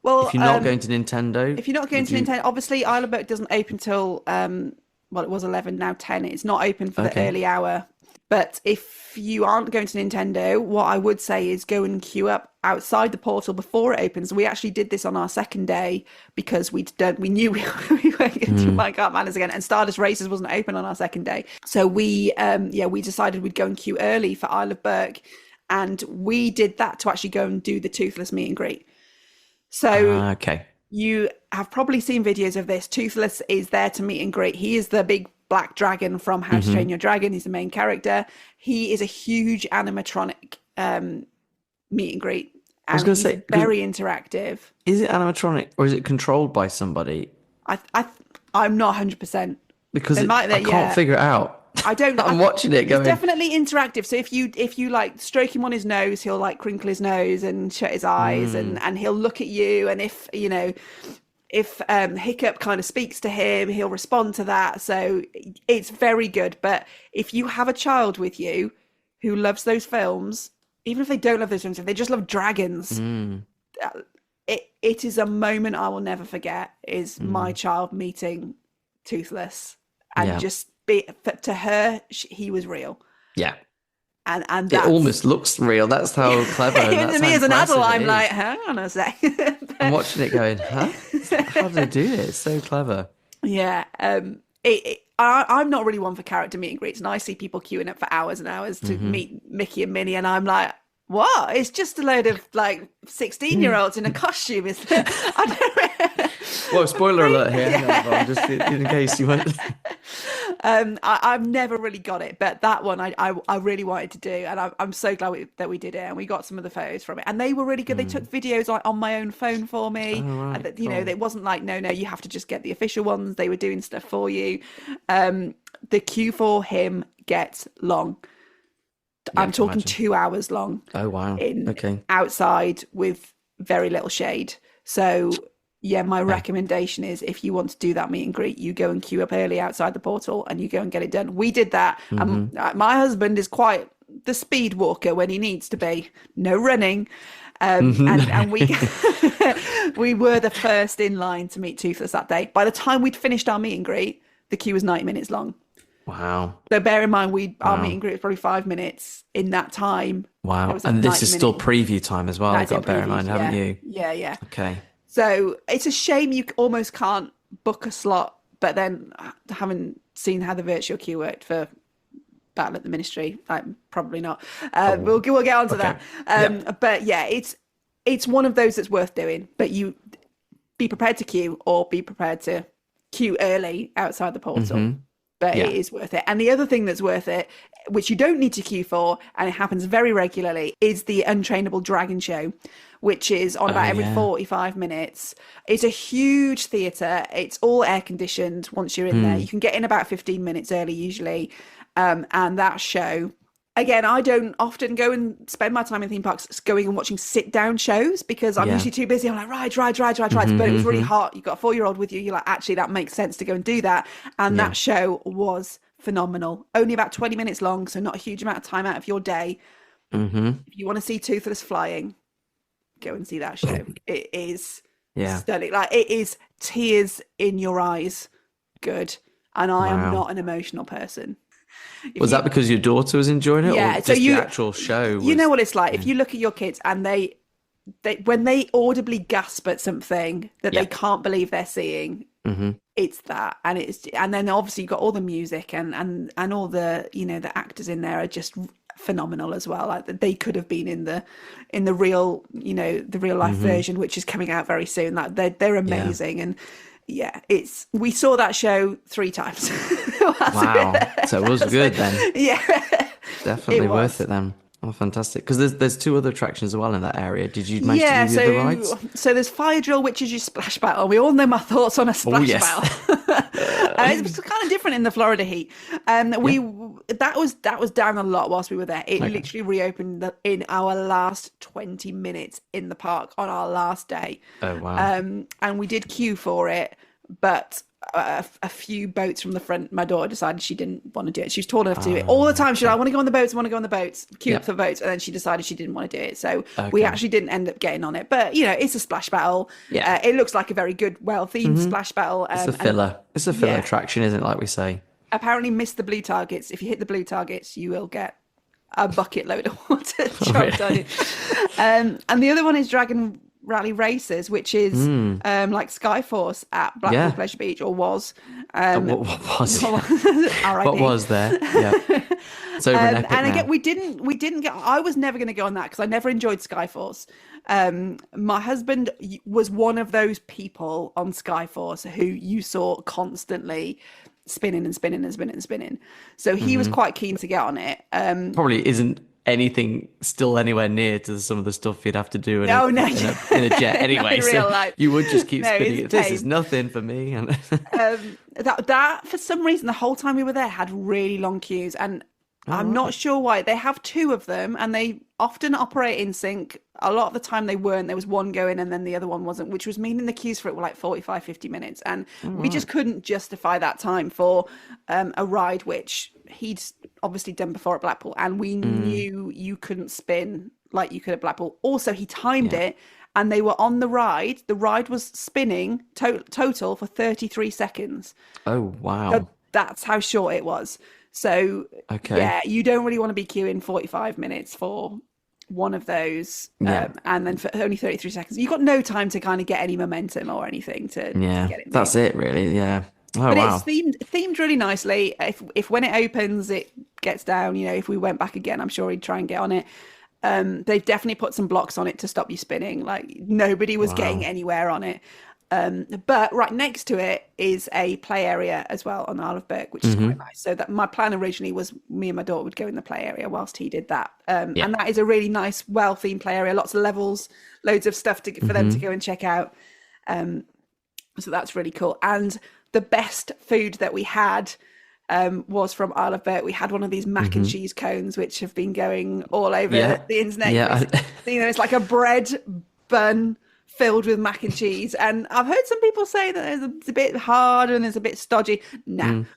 Well, If you're not going to Nintendo, if you're not going would to you? Nintendo, obviously Isle of Berk doesn't open till well, it was 11, now 10. It's not open for the Okay. early hour. But if you aren't going to Nintendo, what I would say is go and queue up outside the portal before it opens. We actually did this on our second day because we knew we weren't going to do My Kart Manners again, and Stardust Races wasn't open on our second day. So we decided we'd go and queue early for Isle of Berk, and we did that to actually go and do the Toothless meet and greet. So Okay. you have probably seen videos of this. Toothless is there to meet and greet. He is the big black dragon from How to Train Your Dragon. He's the main character. He is a huge animatronic meet and great. I was And going to he's say, 'cause very interactive. is it animatronic or is it controlled by somebody? I'm not 100%. Because It might, I can't yeah. figure it out. I don't. I'm watching it It's going, definitely interactive. So if you like stroke him on his nose, he'll like crinkle his nose and shut his eyes, and he'll look at you. And if Hiccup kind of speaks to him, he'll respond to that. So it's very good. But if you have a child with you who loves those films, even if they don't love those films, if they just love dragons, it is a moment I will never forget. Is my child meeting Toothless, and yeah, just to her, he was real, yeah. and It that's almost looks real. That's how clever and even that's to me how as an impressive adult, it I'm is. like, hang on a sec. I'm watching it going, huh? How do they do it? It's so clever. Yeah, I'm not really one for character meet and greets, and I see people queuing up for hours and hours to meet Mickey and Minnie, and I'm like, what? It's just a load of like 16-year-olds in a costume, isn't it? I don't. Well, spoiler alert here, everyone, just in case you weren't. I've never really got it, but that one I really wanted to do, and I'm so glad that we did it, and we got some of the photos from it, and they were really good. They took videos on my own phone for me, Oh, right, and cool. it wasn't like no, you have to just get the official ones. They were doing stuff for you. The queue for him gets long. Yeah, I I'm can talking imagine. 2 hours long Oh, wow. Okay. outside with very little shade. So yeah, my recommendation is if you want to do that meet and greet, you go and queue up early outside the portal and you go and get it done. We did that. My husband is quite the speed walker when he needs to be. No running. And we we were the first in line to meet Toothless that day. By the time we'd finished our meet and greet, the queue was 90 minutes long. Wow. So bear in mind, our meet and greet was probably 5 minutes. In that time, Wow. there was a And this is 90 still minute. preview time as well. You've That's got in to bear in previews, mind, haven't you? Yeah. Okay. So it's a shame you almost can't book a slot, but then having seen how the virtual queue worked for Battle at the Ministry, probably not. We'll get onto Okay. that. But yeah, it's one of those that's worth doing. But you be prepared to queue, or be prepared to queue early outside the portal. but it is worth it. And the other thing that's worth it, which you don't need to queue for, and it happens very regularly, is the Untrainable Dragon Show, which is on about every 45 minutes. It's a huge theatre. It's all air conditioned once you're in there. You can get in about 15 minutes early usually. And that show, again, I don't often go and spend my time in theme parks going and watching sit-down shows because I'm usually too busy. I'm like, rides. But it was really hot. You've got a 4-year-old with you. You're like, actually, that makes sense to go and do that. And that show was phenomenal. Only about 20 minutes long, so not a huge amount of time out of your day. If you want to see Toothless flying, go and see that show. It is stunning. Like, it is tears in your eyes good. And I am not an emotional person. Was that because your daughter was enjoying it, or just the actual show? You know what it's like. If you look at your kids and they when they audibly gasp at something that they can't believe they're seeing, it's that. And then obviously you've got all the music and all the, you know, the actors in there are just phenomenal as well. Like, they could have been in the real, you know, the real life version, which is coming out very soon. Like, they're amazing. And we saw that show 3 times. Wow. So it was good then. Yeah. Definitely worth it then. Oh, fantastic. Because there's 2 other attractions as well in that area. Did you manage to do the other rides? So there's Fire Drill, which is your splash battle. We all know my thoughts on a splash battle. It's kind of different in the Florida heat. That was down a lot whilst we were there. It literally reopened in our last 20 minutes in the park on our last day. Oh, wow. And we did queue for it, but a few boats from the front, my daughter decided she didn't want to do it. She was tall enough to do it all the time. She was like, I want to go on the boats, queue up for boats. And then she decided she didn't want to do it. So we actually didn't end up getting on it. But, you know, it's a splash battle. It looks like a very good, well-themed splash battle. It's a filler. It's a filler attraction, isn't it, like we say? Apparently miss the blue targets. If you hit the blue targets, you will get a bucket load of water dropped on you. And the other one is Dragon Rally Racers, which is like Skyforce at Blackpool Pleasure Beach, or was. What was R.I.P. What was there? Yeah. So and again, we didn't get. I was never going to go on that because I never enjoyed Skyforce. My husband was one of those people on Skyforce who you saw constantly spinning. So he was quite keen to get on it. Probably isn't anything still anywhere near to some of the stuff you'd have to do in a jet anyway. So you would just keep spinning it. This is nothing for me. that for some reason the whole time we were there had really long queues, and I'm not sure why. They have 2 of them and they often operate in sync. A lot of the time they weren't. There was one going and then the other one wasn't, which was meaning the queues for it were like 45, 50 minutes. And we just couldn't justify that time for a ride, which he'd obviously done before at Blackpool. And we knew you couldn't spin like you could at Blackpool. Also, he timed it and they were on the ride. The ride was spinning total for 33 seconds. Oh, wow. So that's how short it was. So, you don't really want to be queuing 45 minutes for one of those. And then for only 33 seconds. You've got no time to kind of get any momentum or anything to get it. That's it, really. Yeah. Oh, but wow. It's themed really nicely. If when it opens, it gets down, you know, if we went back again, I'm sure he'd try and get on it. They've definitely put some blocks on it to stop you spinning. Like, nobody was getting anywhere on it. But right next to it is a play area as well on Isle of Burke, which is quite nice. So that my plan originally was me and my daughter would go in the play area whilst he did that. And that is a really nice, well-themed play area. Lots of levels, loads of stuff for them to go and check out. So that's really cool. And the best food that we had was from Isle of Burke. We had one of these mac and cheese cones, which have been going all over the internet. You know, it's like a bread bun filled with mac and cheese, and I've heard some people say that it's a bit hard and it's a bit stodgy.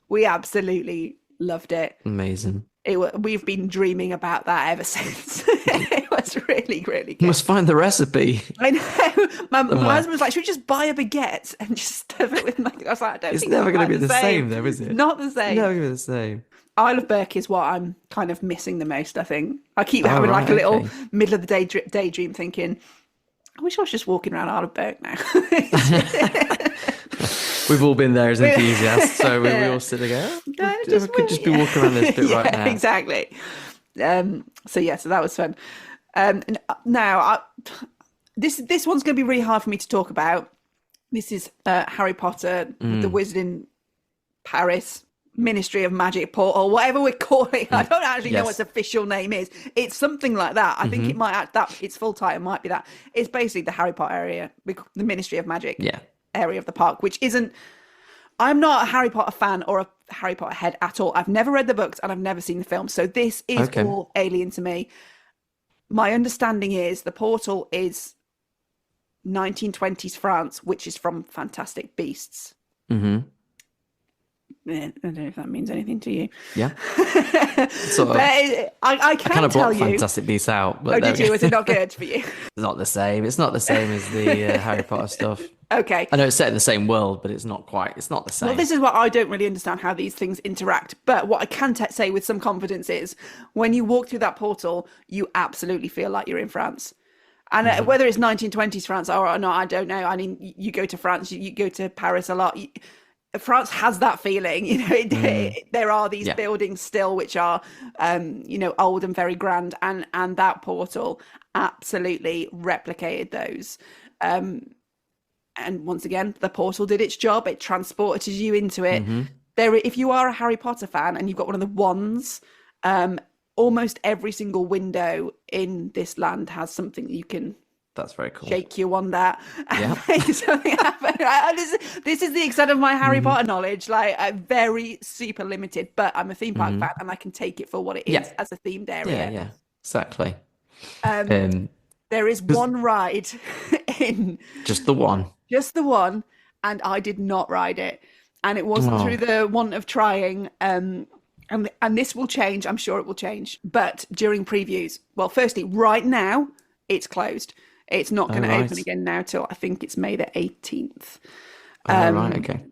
We absolutely loved it. Amazing. We've been dreaming about that ever since. It was really, really good. You must find the recipe. I know. My husband was like, should we just buy a baguette and just stuff it with mac? I was like, I don't think it's never going to be the same though, is it? Not the same. Never going to be the same. Isle of Burke is what I'm kind of missing the most, I think. I keep having like a little middle of the day daydream thinking, I wish I was just walking around Isle of Burke now. We've all been there as enthusiasts, so we all sit there. We could just be walking around this bit right now. Exactly. So that was fun. Now, this one's going to be really hard for me to talk about. This is Harry Potter, The Wizard in Paris. Ministry of Magic portal, whatever we're calling. I don't actually know what its official name is. It's something like that. I think it might act that its full title might be that. It's basically the Harry Potter area, the Ministry of Magic area of the park, which isn't. I'm not a Harry Potter fan or a Harry Potter head at all. I've never read the books and I've never seen the film, so this is all alien to me. My understanding is the portal is 1920s France, which is from Fantastic Beasts. I don't know if that means anything to you. Yeah. But I can kind of tell blocked you. Fantastic Beasts out. But oh, did you? Was it not good for you? It's not the same. It's not the same as the Harry Potter stuff. Okay. I know it's set in the same world, but it's not the same. Well, this is what I don't really understand, how these things interact. But what I can say with some confidence is when you walk through that portal, you absolutely feel like you're in France. And whether it's 1920s France or not, I don't know. I mean, you go to France, you go to Paris a lot. France has that feeling, there are these buildings still which are, old and very grand, and that portal absolutely replicated those. And once again, the portal did its job. It transported you into it. If you are a Harry Potter fan and you've got one of the wands, almost every single window in this land has something that you can. That's very cool. Shake you on that. Yeah. Make something happen. This is the extent of my Harry Potter knowledge. Very super limited, but I'm a theme park fan and I can take it for what it is as a themed area. Yeah, exactly. There is one ride in. Just the one. Just the one, and I did not ride it. And it wasn't through the want of trying. And this will change. I'm sure it will change. But during previews, well, firstly, right now, it's closed. It's not going to open again now till I think it's May the 18th. Right, okay.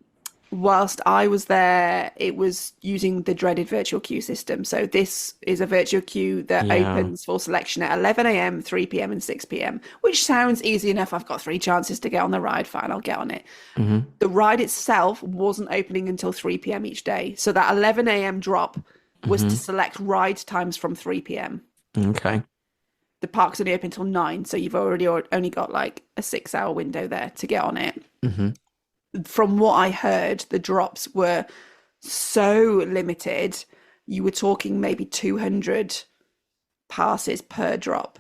Whilst I was there, it was using the dreaded virtual queue system. So this is a virtual queue that opens for selection at 11 a.m., 3 p.m. and 6 p.m., which sounds easy enough. I've got 3 chances to get on the ride. Fine, I'll get on it. The ride itself wasn't opening until 3 p.m. each day. So that 11 a.m. drop was to select ride times from 3 p.m. Okay. The park's only open until 9, so you've only got like a 6-hour window there to get on it. From what I heard, the drops were so limited. You were talking maybe 200 passes per drop.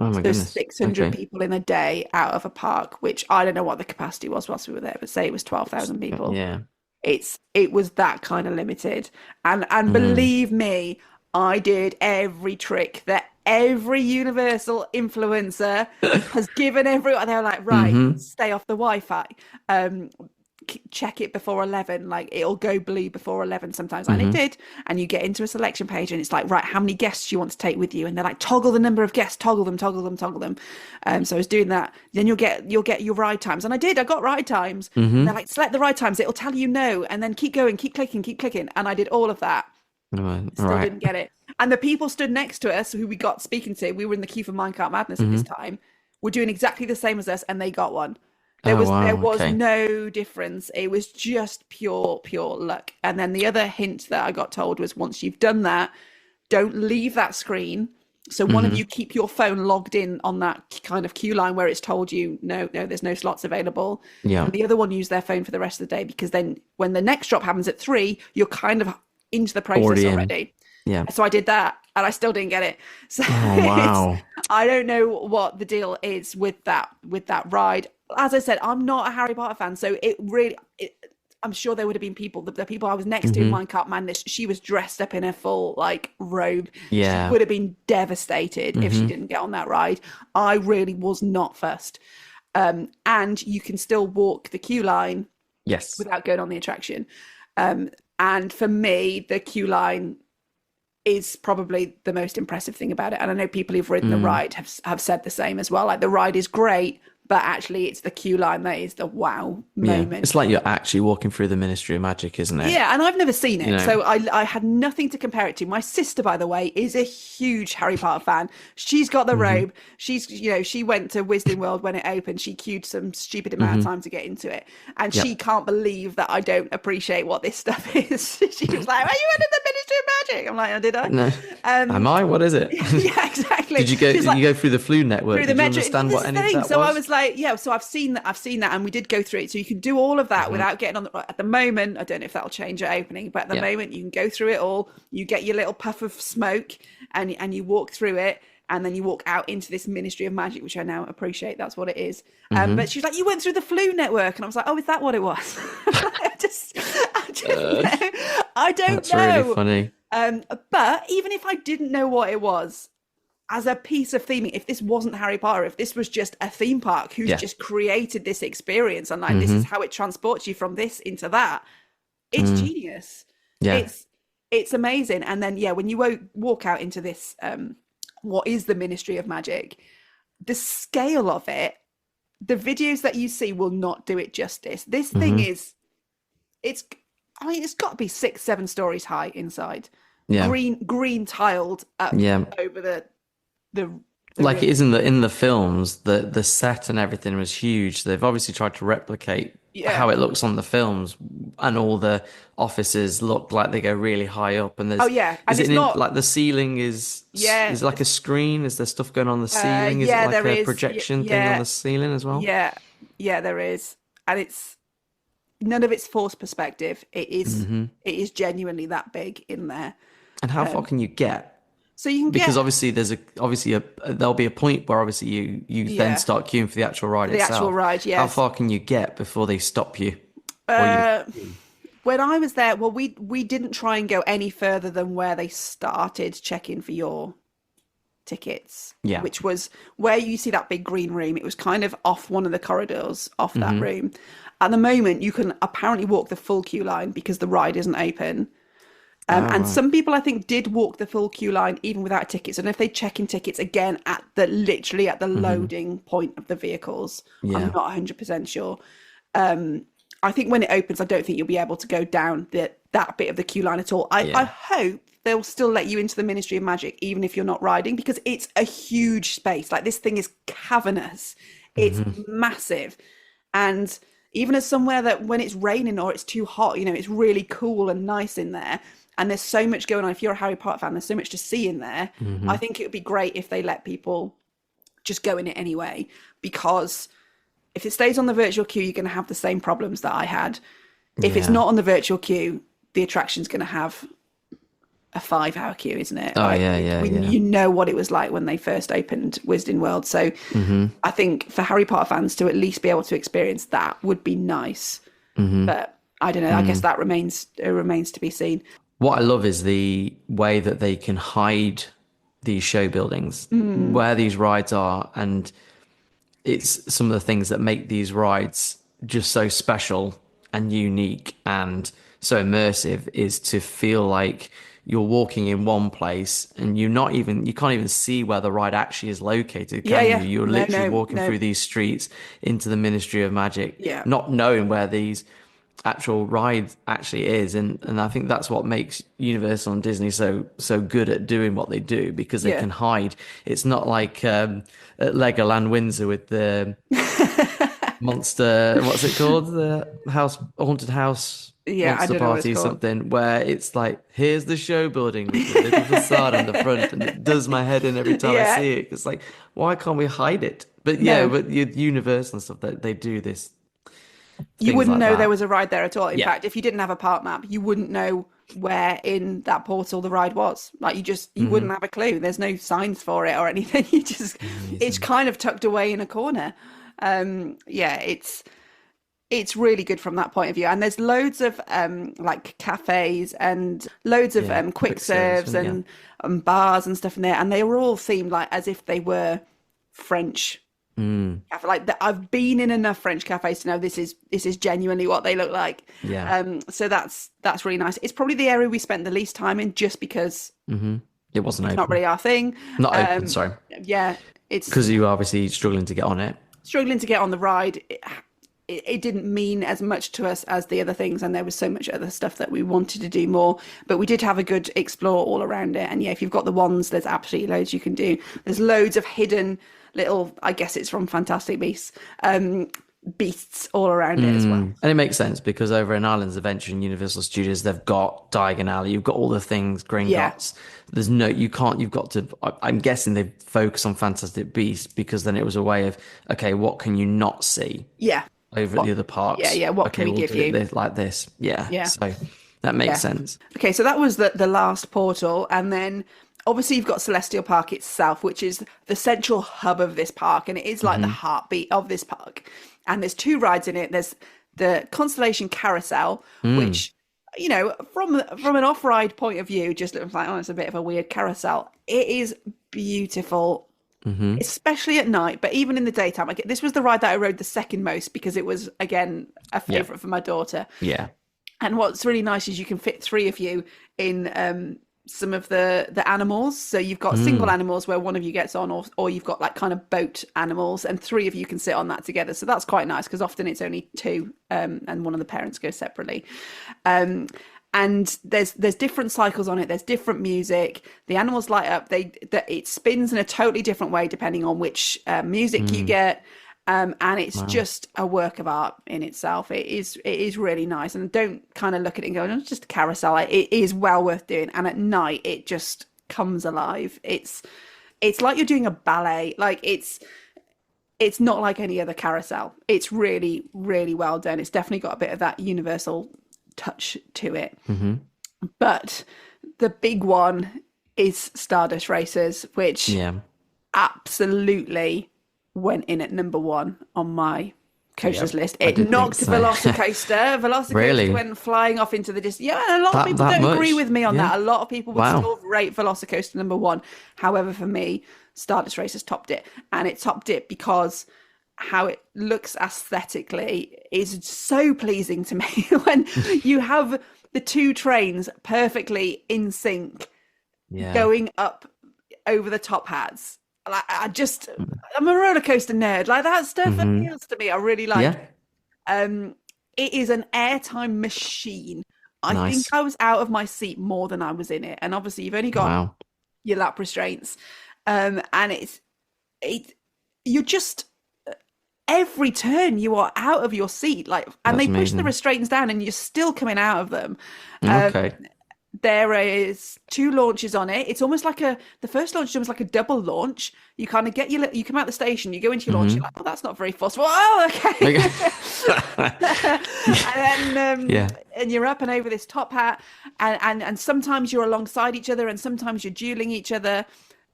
Oh my goodness. 600 people in a day out of a park, which I don't know what the capacity was whilst we were there, but say it was 12,000 people. Yeah. It was that kind of limited. And believe me, I did every trick that every Universal influencer has given everyone. They were like, right, stay off the Wi-Fi. Check it before 11. Like, it'll go blue before 11 sometimes. And it did. And you get into a selection page and it's like, right, how many guests do you want to take with you? And they're like, toggle the number of guests, toggle them. So I was doing that. Then you'll get your ride times. And I got ride times. They're like, select the ride times. It'll tell you no. And then keep going, keep clicking. And I did all of that. Still didn't get it. And the people stood next to us who we got speaking to, we were in the queue for Minecart Madness at this time, were doing exactly the same as us, and they got one. There was no difference. It was just pure luck. And then the other hint that I got told was, once you've done that, don't leave that screen. So one of you keep your phone logged in on that kind of queue line where it's told you, no, there's no slots available. Yeah. And the other one use their phone for the rest of the day, because then when the next drop happens at 3, you're kind of into the process already. Yeah. So I did that and I still didn't get it. So wow. I don't know what the deal is with that ride. As I said, I'm not a Harry Potter fan, so I'm sure there would have been people. The people I was next to in Minecart Madness, she was dressed up in a full robe. Yeah, she would have been devastated if she didn't get on that ride. I really was not fussed. And you can still walk the queue line, without going on the attraction. And for me, the queue line is probably the most impressive thing about it. And I know people who've ridden the ride have said the same as well. Like, the ride is great, but actually it's the queue line that is the wow moment. It's like you're actually walking through the Ministry of Magic, isn't it? Yeah, and I've never seen it, so I had nothing to compare it to. My sister, by the way, is a huge Harry Potter fan. She's got the robe. She's, she went to Wizarding World when it opened. She queued some stupid amount of time to get into it, and she can't believe that I don't appreciate what this stuff is. She was like, "Are you into the Ministry Ministry of Magic. I'm like, oh, did I? No. Am I? What is it? Yeah, exactly. Did you go? Did you go through the Flu Network? Through the Did you Metric. understand what any of that so was? I was like, yeah. So I've seen that, and we did go through it. So you can do all of that without getting on the. At the moment, I don't know if that'll change at opening, but at the moment, you can go through it all. You get your little puff of smoke, and you walk through it. And then you walk out into this Ministry of Magic, which I now appreciate. That's what it is. But she's like, you went through the Flu Network. And I was like, oh, is that what it was? I don't know. That's really funny. But even if I didn't know what it was, as a piece of theming, if this wasn't Harry Potter, if this was just a theme park who's just created this experience and like, this is how it transports you from this into that, it's genius. Yeah. It's amazing. And then, when you walk out into this... what is the Ministry of Magic, the scale of it, the videos that you see will not do it justice. This thing is, it's got to be 6-7 stories high inside. Green tiled up over the like room. It is in the films, the set and everything was huge. They've obviously tried to replicate how it looks on the films, and all the offices look like they go really high up. And there's and is it's it not like the ceiling is like a screen? Is there stuff going on the ceiling? Is it like a projection thing on the ceiling as well? Yeah, there is, and it's none of it's forced perspective. It is genuinely that big in there. And how far can you get? So you can because obviously there'll be a point where obviously you then start queuing for the actual ride itself. The actual ride, yes. How far can you get before they stop you? When I was there, well, we didn't try and go any further than where they started checking for your tickets, which was where you see that big green room. It was kind of off one of the corridors off that room. At the moment, you can apparently walk the full queue line because the ride isn't open. And some people, I think, did walk the full queue line even without tickets. And if they check in tickets again at the loading point of the vehicles, I'm not 100% sure. I think when it opens, I don't think you'll be able to go down that bit of the queue line at all. I hope they'll still let you into the Ministry of Magic, even if you're not riding, because it's a huge space. Like, this thing is cavernous. It's massive. And even as somewhere that when it's raining or it's too hot, it's really cool and nice in there. And there's so much going on. If you're a Harry Potter fan, there's so much to see in there. I think it would be great if they let people just go in it anyway, because if it stays on the virtual queue, you're going to have the same problems that I had. If it's not on the virtual queue, the attraction's going to have a 5-hour queue, isn't it? You know what it was like when they first opened Wizarding World. So I think for Harry Potter fans to at least be able to experience that would be nice. But I don't know. I guess that remains to be seen. What I love is the way that they can hide these show buildings, where these rides are. And it's some of the things that make these rides just so special and unique and so immersive, is to feel like you're walking in one place and you can't even see where the ride actually is located, can you? You're literally walking through these streets into the Ministry of Magic, not knowing where these actual ride actually is. And I think that's what makes Universal and Disney so good at doing what they do, because they can hide. It's not like at Legoland Windsor with the monster, what's it called, the haunted house monster party, something, where it's like, here's the show building with the little facade on the front, and it does my head in every time I see it. It's like, why can't we hide it? But but Universal and stuff, they do this. You wouldn't know there was a ride there at all. In fact, if you didn't have a park map, you wouldn't know where in that portal the ride was. Like, you wouldn't have a clue. There's no signs for it or anything. It's kind of tucked away in a corner. It's really good from that point of view. And there's loads of like cafes and loads of quick serves and bars and stuff in there. And they were all themed like as if they were French. Like, I've been in enough French cafes to know this is genuinely what they look like. So that's really nice. It's probably the area we spent the least time in, just because it wasn't open. Not really our thing. Not open, sorry. It's because you were obviously struggling to get on it. Struggling to get on the ride. It didn't mean as much to us as the other things, and there was so much other stuff that we wanted to do more, but we did have a good explore all around it. And if you've got the wands, there's absolutely loads you can do. There's loads of hidden little, I guess it's from Fantastic Beasts, beasts all around it as well. And it makes sense because over in Islands Adventure and Universal Studios, they've got Diagon Alley, you've got all the things, Gringotts. There's no, you've got to, I'm guessing they focus on Fantastic Beasts because then it was a way of, okay, what can you not see? Over at the other parks. What can we give you? Like this. Yeah. So that makes sense. Okay, so that was the last portal. And then obviously you've got Celestial Park itself, which is the central hub of this park. And it is like the heartbeat of this park. And there's 2 rides in it. There's the Constellation Carousel, which, you know, from an off-ride point of view, just looks like, oh, it's a bit of a weird carousel. It is beautiful. Especially at night, but even in the daytime. Like, this was the ride that I rode the second most because it was, again, a favorite for my daughter. And what's really nice is you can fit 3 of you in some of the animals. So you've got single animals where one of you gets on, or you've got like kind of boat animals, and 3 of you can sit on that together. So that's quite nice because often it's only 2, and one of the parents goes separately. And there's different cycles on it. There's different music. The animals light up. It spins in a totally different way depending on which music you get. And it's just a work of art in itself. It is really nice. And don't kind of look at it and go, oh, it's just a carousel. It is well worth doing. And at night, it just comes alive. It's like you're doing a ballet. Like it's not like any other carousel. It's really, really well done. It's definitely got a bit of that Universal touch to it. But the big one is Stardust Racers, which absolutely went in at number 1 on my coasters list. It knocked Velocicoaster. Velocicoaster really went flying off into the distance. A lot of people don't agree with me on that. A lot of people would still rate Velocicoaster number 1. However, for me, Stardust Racers topped it, and it topped it because how it looks aesthetically is so pleasing to me. When you have the 2 trains perfectly in sync going up over the top hats. Like, I'm a roller coaster nerd. Like, that stuff appeals to me. I really like it. It is an airtime machine. I think I was out of my seat more than I was in it. And obviously you've only got your lap restraints. And you're just, every turn you are out of your seat, like, and they push the restraints down and you're still coming out of them. There is 2 launches on it. It's almost like the first launch is almost like a double launch. You kind of you come out the station, you go into your launch, you're like, oh, that's not very forceful. Oh, okay. And then and you're up and over this top hat, and sometimes you're alongside each other and sometimes you're dueling each other.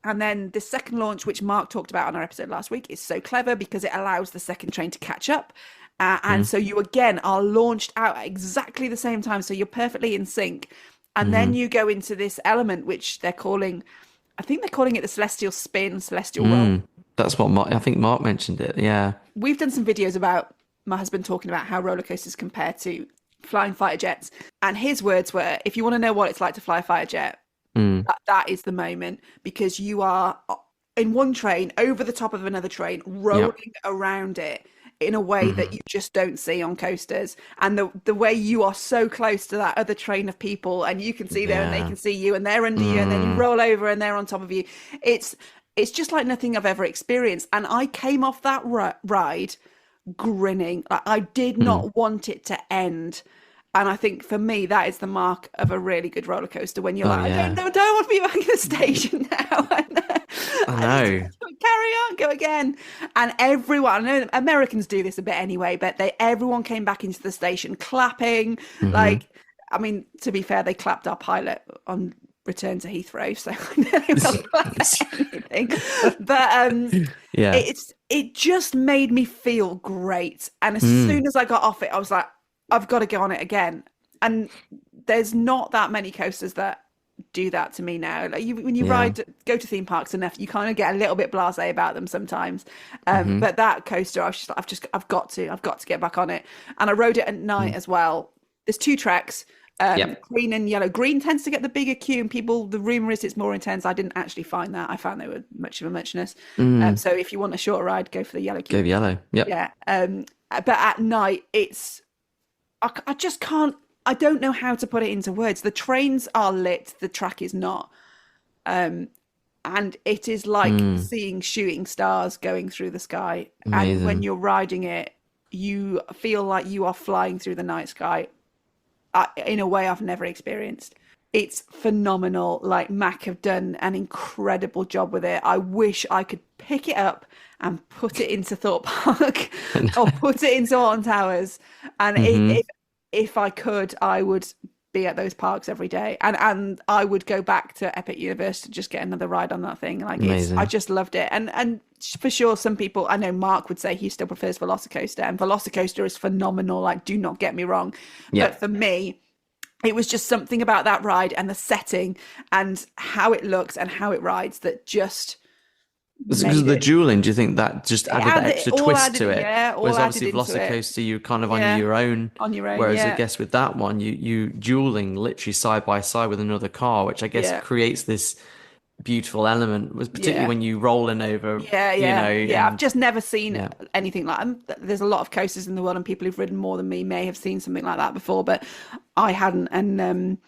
And then the second launch, which Mark talked about on our episode last week, is so clever because it allows the second train to catch up. And so you, again, are launched out at exactly the same time. So you're perfectly in sync. And then you go into this element, which I think they're calling it the Celestial Spin, Celestial Roll. That's what I think Mark mentioned it. Yeah. We've done some videos about my husband talking about how roller coasters compare to flying fighter jets. And his words were, if you want to know what it's like to fly a fighter jet, that is the moment, because you are in one train over the top of another train, rolling around it in a way that you just don't see on coasters. And the way you are so close to that other train of people, and you can see them and they can see you, and they're under you, and then you roll over and they're on top of you. It's just like nothing I've ever experienced. And I came off that ride grinning. I did not want it to end. And I think for me, that is the mark of a really good roller coaster, when you're I don't want to be back in the station now. I know. Carry on, go again. And everyone, I know Americans do this a bit anyway, but everyone came back into the station clapping. Like, I mean, to be fair, they clapped our pilot on return to Heathrow, so anything. But it just made me feel great. And as soon as I got off it, I was like, I've got to go on it again. And there's not that many coasters that do that to me now. Like, when you go to theme parks enough, you kind of get a little bit blasé about them sometimes. But that coaster, I've got to get back on it. And I rode it at night as well. There's 2 tracks, green and yellow. Green tends to get the bigger queue, and the rumor is it's more intense. I didn't actually find that. I found they were much of a muchness. So if you want a shorter ride, go for the yellow queue. Go yellow. Yep. Yeah. But at night, I just can't. I don't know how to put it into words. The trains are lit, the track is not. And it is like seeing shooting stars going through the sky. Amazing. And when you're riding it, you feel like you are flying through the night sky in a way I've never experienced. It's phenomenal. Like Mac have done an incredible job with it. I wish I could pick it up and put it into Thorpe Park or put it into Alton Towers. And Hmm. if I could, I would be at those parks every day. And I would go back to Epic Universe to just get another ride on that thing. Like I Amazing. just loved it. And for sure, some people, I know Mark would say he still prefers Velocicoaster, and Velocicoaster is phenomenal. Like, do not get me wrong. Yeah. But for me, it was just something about that ride and the setting and how it looks and how it rides that just Because of made the it. dueling, do you think that just added that It extra all twist added, to it? yeah, all Whereas added obviously into it. Velocicoaster, you're kind of on Yeah, your own. on your own. Whereas I Yeah, guess with that one, you dueling literally side by side with another car, which I guess yeah, creates this beautiful element, was particularly yeah. when you rolling over, Yeah, yeah, yeah. I've and just never seen yeah, anything like. There's a lot of coasters in the world, and people who've ridden more than me may have seen something like that before, but I hadn't. And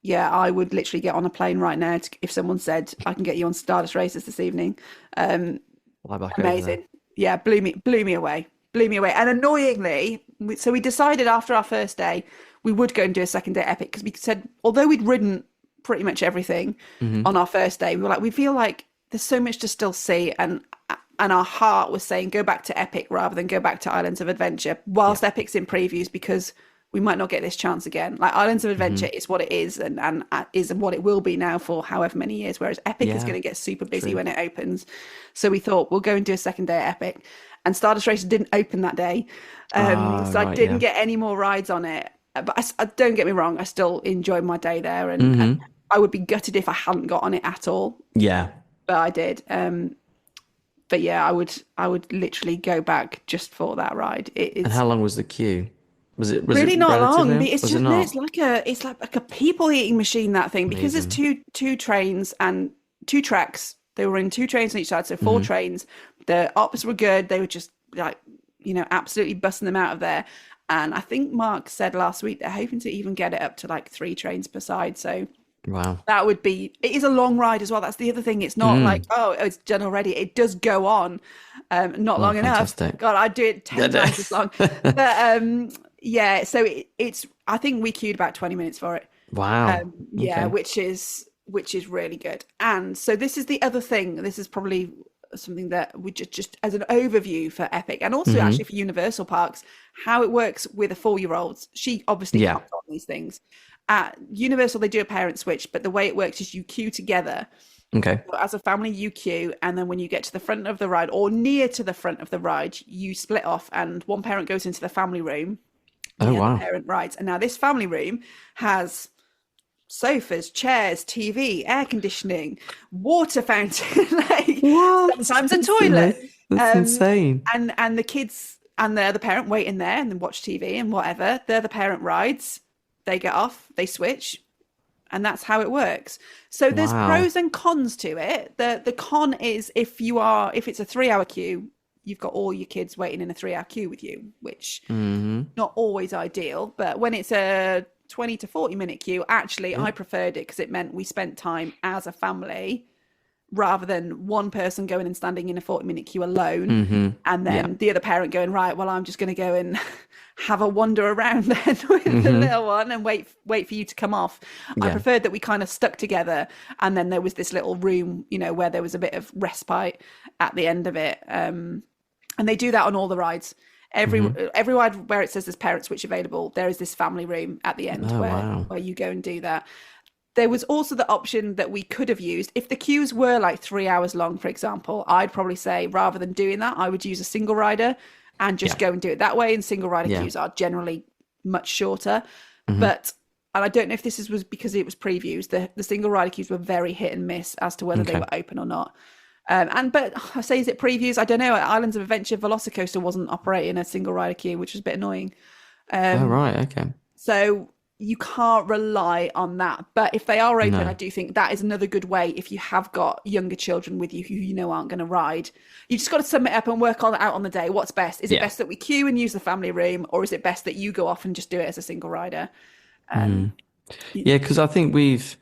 yeah, I would literally get on a plane right now if someone said I can get you on Stardust Races this evening. Um, fly back over there. Amazing. Yeah, blew me away. Blew me away. And annoyingly, so we decided after our first day we would go and do a second day epic because we said although we'd ridden pretty much everything Hmm. on our first day, we were like we feel like there's so much to still see and our heart was saying go back to epic rather than go back to Islands of Adventure Yeah. whilst epic's in previews because we might not get this chance again. Like Islands of Hmm. Adventure is what it is and is what it will be now for however many years, whereas Epic is Yeah, going to get super busy true. when it opens. So we thought we'll go and do a second day at Epic. And Stardust Racer didn't open that day. Ah, So I right, didn't yeah. get any more rides on it. But don't get me wrong, I still enjoyed my day there and Hmm. I would be gutted if I hadn't got on it at all. Yeah. But I did. But yeah, I would literally go back just for that ride. It And is how long was the queue? Was it really not long. relatively? It's Was it just no, not? it's like a people eating machine that thing because there's Amazing. two trains and two tracks. They were in two trains on each side, so four Hmm. trains. The ops were good. They were just like absolutely busting them out of there. And I think Mark said last week they're hoping to even get it up to like three trains per side. So Wow. that would be it is a long ride as well. That's the other thing. It's not like, Mm. oh, it's done already. It does go on. Not Oh, long enough. fantastic. God, I'd do it 10 times as long. But yeah, so it's I think we queued about 20 minutes for it. Wow. Yeah, Okay. which is really good. And so this is the other thing. This is probably something that we just as an overview for Epic and also Hmm. actually for Universal Parks, how it works with a 4-year-old. She obviously Yeah. can't go on these things. At Universal, they do a parent switch, but the way it works is you queue together. Okay. So as a family, you queue, and then when you get to the front of the ride or near to the front of the ride, you split off, and one parent goes into the family room, Oh, the other wow. parent rides. And now this family room has sofas, chairs, TV, air conditioning, water fountain, like What? sometimes a toilet. That's Um, insane. and the kids and the other parent wait in there and then watch TV and whatever. The other parent rides, they get off, they switch, and that's how it works. So there's Wow. pros and cons to it. The con is if it's a 3 hour queue, you've got all your kids waiting in a 3 hour queue with you, which Hmm. not always ideal. But when it's a 20 to 40 minute queue, actually Yeah. I preferred it because it meant we spent time as a family rather than one person going and standing in a 40-minute queue alone Hmm. and Yeah. then the other parent going, right, well, I'm just going to go and have a wander around then with the Hmm. little one and wait for you to come off. I Yeah. preferred that we kind of stuck together and then there was this little room, where there was a bit of respite at the end of it. And they do that on all the rides. Every Hmm. every ride where it says there's parent switch available, there is this family room at the end Oh, where wow. where you go and do that. There was also the option that we could have used if the queues were like 3 hours long, for example. I'd probably say rather than doing that, I would use a single rider and just Yeah. go and do it that way. And single rider Yeah. queues are generally much shorter. Hmm. But and I don't know if was because it was previews. The single rider queues were very hit and miss as to whether they Okay. were open or not. But I say, is it previews? I don't know. At Islands of Adventure, Velocicoaster wasn't operating a single rider queue, which was a bit annoying. Oh, right. Okay. So you can't rely on that. But if they are open, I No. do think that is another good way if you have got younger children with you who aren't going to ride. You just got to sum it up and work on out on the day. What's best? Is it Yeah. best that we queue and use the family room, or is it best that you go off and just do it as a single rider? Um, Yeah, because I think this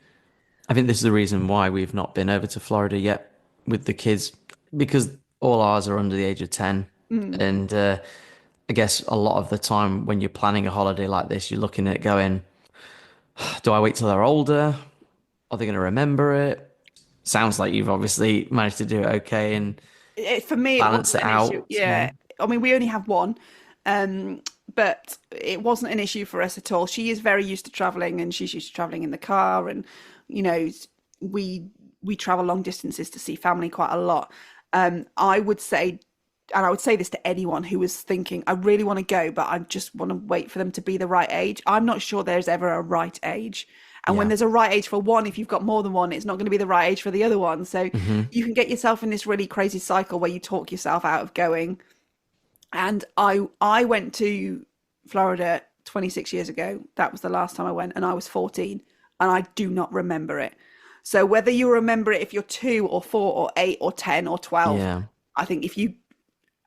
is the reason why we've not been over to Florida yet with the kids, because all ours are under the age of 10. mm, And I guess a lot of the time when you're planning a holiday like this, you're looking at it going, do I wait till they're older? Are they going to remember it? Sounds like you've obviously managed to do it okay and For me, it balance wasn't it an issue. out. Yeah. I mean, we only have one, um, but it wasn't an issue for us at all. She is very used to traveling, and she's used to traveling in the car. And, you know, we we travel long distances to see family quite a lot. I would say, and I would say this to anyone who was thinking, I really want to go, but I just want to wait for them to be the right age. I'm not sure there's ever a right age. And when Yeah. there's a right age for one, if you've got more than one, it's not going to be the right age for the other one. So Hmm. you can get yourself in this really crazy cycle where you talk yourself out of going. And I went to Florida 26 years ago. That was the last time I went, and I was 14, and I do not remember it. So whether you remember it if you're 2 or 4 or 8 or 10 or 12, Yeah. I think if you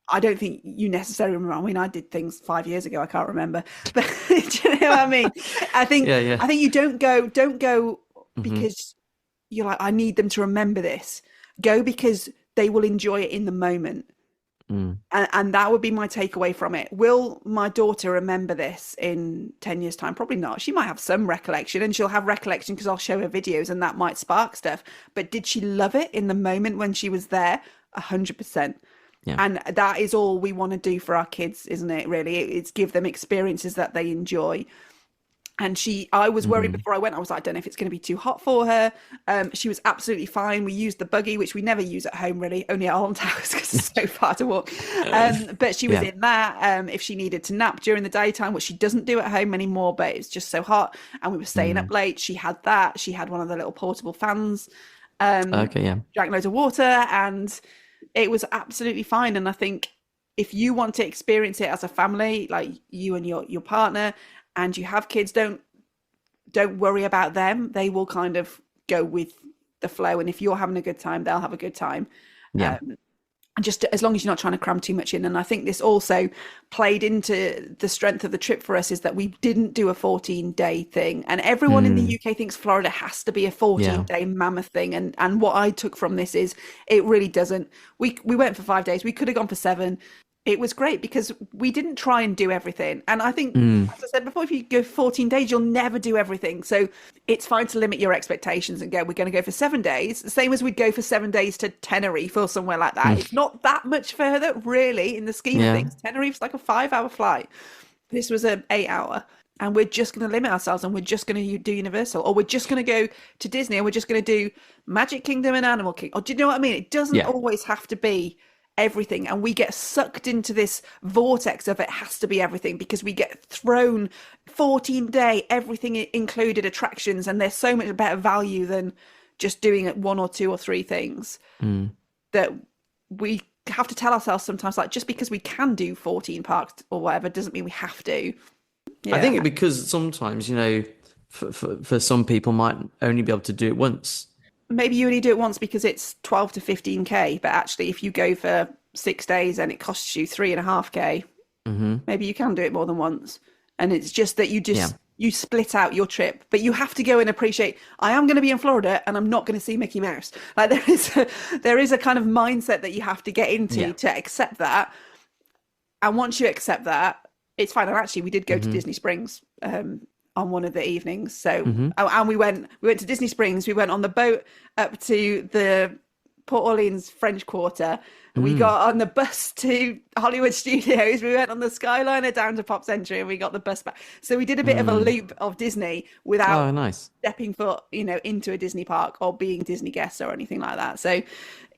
I don't think you necessarily remember. I mean, I did things 5 years ago. I can't remember, but do you know what I mean? I think Yeah, yeah. I think you don't go Hmm. because you're like, I need them to remember this. Go because they will enjoy it in the moment. Mm. And that would be my takeaway from it. Will my daughter remember this in 10 years' time? Probably not. She might have some recollection, and she'll have recollection because I'll show her videos and that might spark stuff. But did she love it in the moment when she was there? 100%. Yeah. And that is all we want to do for our kids, isn't it? Really, it's give them experiences that they enjoy. And I was worried Mm. before I went. I was like, I don't know if it's going to be too hot for her. She was absolutely fine. We used the buggy, which we never use at home, really, only at Alton Towers because it's so far to walk. But she was Yeah. in that. If she needed to nap during the daytime, which she doesn't do at home anymore, but it's just so hot, and we were staying Mm. up late, she had that. She had one of the little portable fans. Um, Okay, yeah. Drank loads of water, and it was absolutely fine. And I think if you want to experience it as a family, like you and your partner, and you have kids, don't worry about them. They will kind of go with the flow, and if you're having a good time, they'll have a good time. Yeah. um, and just as long as you're not trying to cram too much in. And I think this also played into the strength of the trip for us, is that we didn't do a 14-day thing, and everyone in the Mm. UK thinks Florida has to be a Yeah. 14-day mammoth thing, and what I took from this is it really doesn't. We went for 5 days. We could have gone for 7. It was great because we didn't try and do everything. And I think, Mm. as I said before, if you go 14 days, you'll never do everything. So it's fine to limit your expectations and go, we're going to go for 7 days. The same as we'd go for 7 days to Tenerife or somewhere like that. It's Mm. not that much further, really, in the scheme of Yeah. things. Tenerife's like a 5-hour flight. This was an 8-hour. And we're just going to limit ourselves, and we're just going to do Universal, or we're just going to go to Disney, and we're just going to do Magic Kingdom and Animal Kingdom. Or do you know what I mean? It doesn't Yeah. always have to be everything, and we get sucked into this vortex of it has to be everything because we get thrown 14-day everything included attractions, and there's so much better value than just doing it 1 or 2 or 3 things, Mm. that we have to tell ourselves sometimes, like, just because we can do 14 parks or whatever doesn't mean we have to. I Yeah, think because sometimes, for some people might only be able to do it once. maybe you only do it once because it's 12 to 15k, but actually if you go for 6 days and it costs you 3.5k, Hmm. maybe you can do it more than once. And it's just that Yeah. you split out your trip, but you have to go and appreciate, I am going to be in Florida and I'm not going to see Mickey Mouse. Like there is a kind of mindset that you have to get into Yeah. to accept that. And once you accept that, it's fine. And actually we did go to Hmm. Disney Springs on one of the evenings. So Hmm. and we went to Disney Springs. We went on the boat up to the Port Orleans French Quarter. We Mm. got on the bus to Hollywood Studios. We went on the Skyliner down to Pop Century, and we got the bus back. So we did a bit of a Mm. loop of Disney without Oh, nice. stepping foot, into a Disney park or being Disney guests or anything like that. So,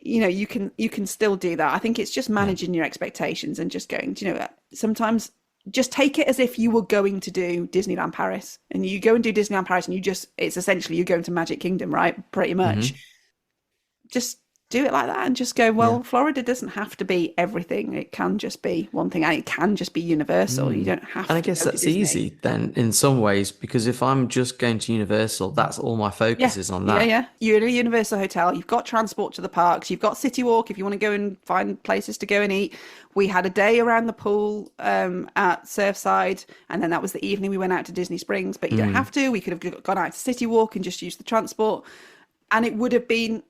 you can still do that. I think it's just Yeah. managing your expectations and just going, do you know what? Sometimes just take it as if you were going to do Disneyland Paris, and you go and do Disneyland Paris, and it's essentially you're going to Magic Kingdom, right? Pretty much. Hmm. Just do it like that and just go, Yeah. well, Florida doesn't have to be everything. It can just be one thing, and it can just be Universal. You don't have And I to guess go to that's Disney. easy then in some ways, because if I'm just going to Universal, that's all my Yeah, focus is on yeah, that. yeah. You're in a Universal hotel. You've got transport to the parks. You've got City Walk if you want to go and find places to go and eat. We had a day around the pool at Surfside, and then that was the evening we went out to Disney Springs. But you don't have to. We could have gone out to City Walk and just used the transport, and it would have been.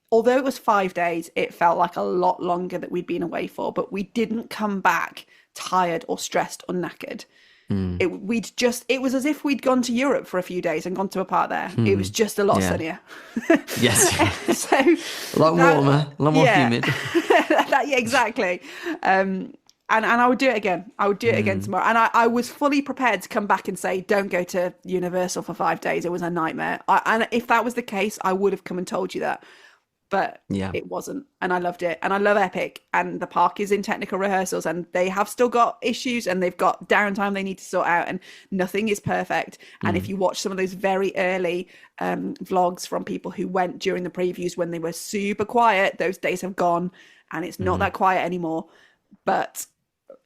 Although it was 5 days, it felt like a lot longer that we'd been away for, but we didn't come back tired or stressed or knackered. It was as if we'd gone to Europe for a few days and gone to a park there. It was just a lot sunnier. Yes. So A lot warmer, a lot more humid. Yeah, exactly. And I would do it again. I would do it again tomorrow. And I was fully prepared to come back and say, don't go to Universal for 5 days. It was a nightmare. And if that was the case, I would have come and told you that. But it wasn't. And I loved it. And I love Epic. And the park is in technical rehearsals. And they have still got issues. And they've got downtime they need to sort out. And nothing is perfect. And if you watch some of those very early vlogs from people who went during the previews when they were super quiet, those days have gone. And it's not that quiet anymore. But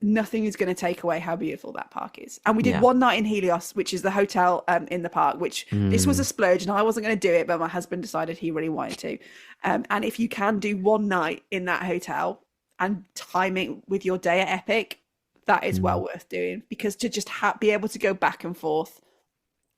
nothing is going to take away how beautiful that park is. And we did one night in Helios, which is the hotel in the park, which this was a splurge and I wasn't going to do it, but my husband decided he really wanted to. And if you can do one night in that hotel and time it with your day at Epic, that is well worth doing, because to just be able to go back and forth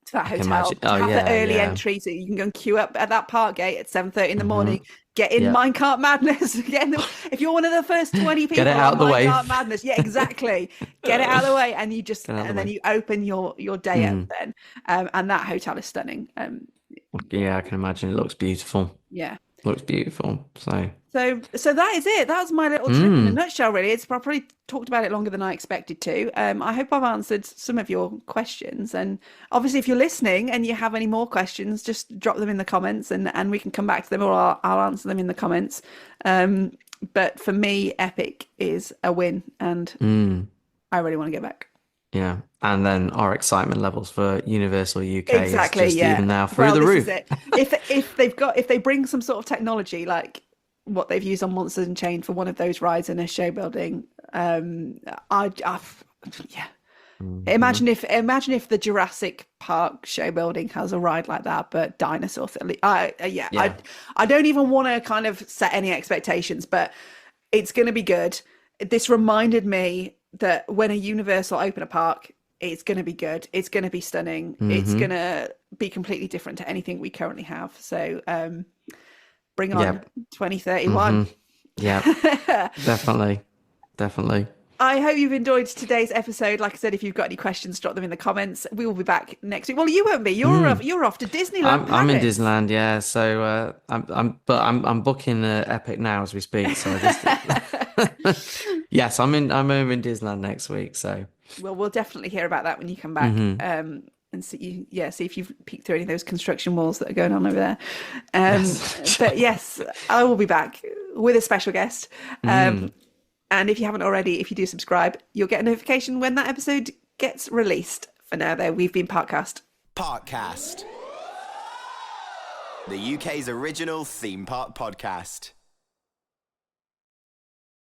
to that hotel, to have the early entry, so you can go and queue up at that park gate at 7:30 in the morning, get in Minecart Madness. If you're one of the first 20 people, get it out of the way. Madness, exactly. Get it out of the way, and you just then you open your day up then, and that hotel is stunning. Yeah, I can imagine. It looks beautiful. Yeah, looks beautiful. So that is it. That's my little trip in a nutshell, really. I probably talked about it longer than I expected to. I hope I've answered some of your questions. And obviously, if you're listening and you have any more questions, just drop them in the comments and we can come back to them, or I'll answer them in the comments. But for me, Epic is a win, and I really want to get back. Yeah, and then our excitement levels for Universal UK is just even now through the roof. Is it. If they bring some sort of technology like what they've used on Monsters and Chain for one of those rides in a show building, Imagine if the Jurassic Park show building has a ride like that, but dinosaurs. I don't even want to kind of set any expectations, but it's going to be good. This reminded me that when a Universal open a park, it's going to be good. It's going to be stunning. It's going to be completely different to anything we currently have. So bring on 2031. Yeah, definitely. I hope you've enjoyed today's episode. Like I said, if you've got any questions, drop them in the comments. We will be back next week. Well, you won't be. You're off to Disneyland. I'm in Disneyland, yeah. So I'm booking Epic now as we speak. So yes, I'm over in Disneyland next week. So we'll definitely hear about that when you come back. And see if you've peeked through any of those construction walls that are going on over there. But yes, I will be back with a special guest. And if you haven't already, if you do subscribe, you'll get a notification when that episode gets released. For now, though, we've been Parkcast. Parkcast, the UK's original theme park podcast.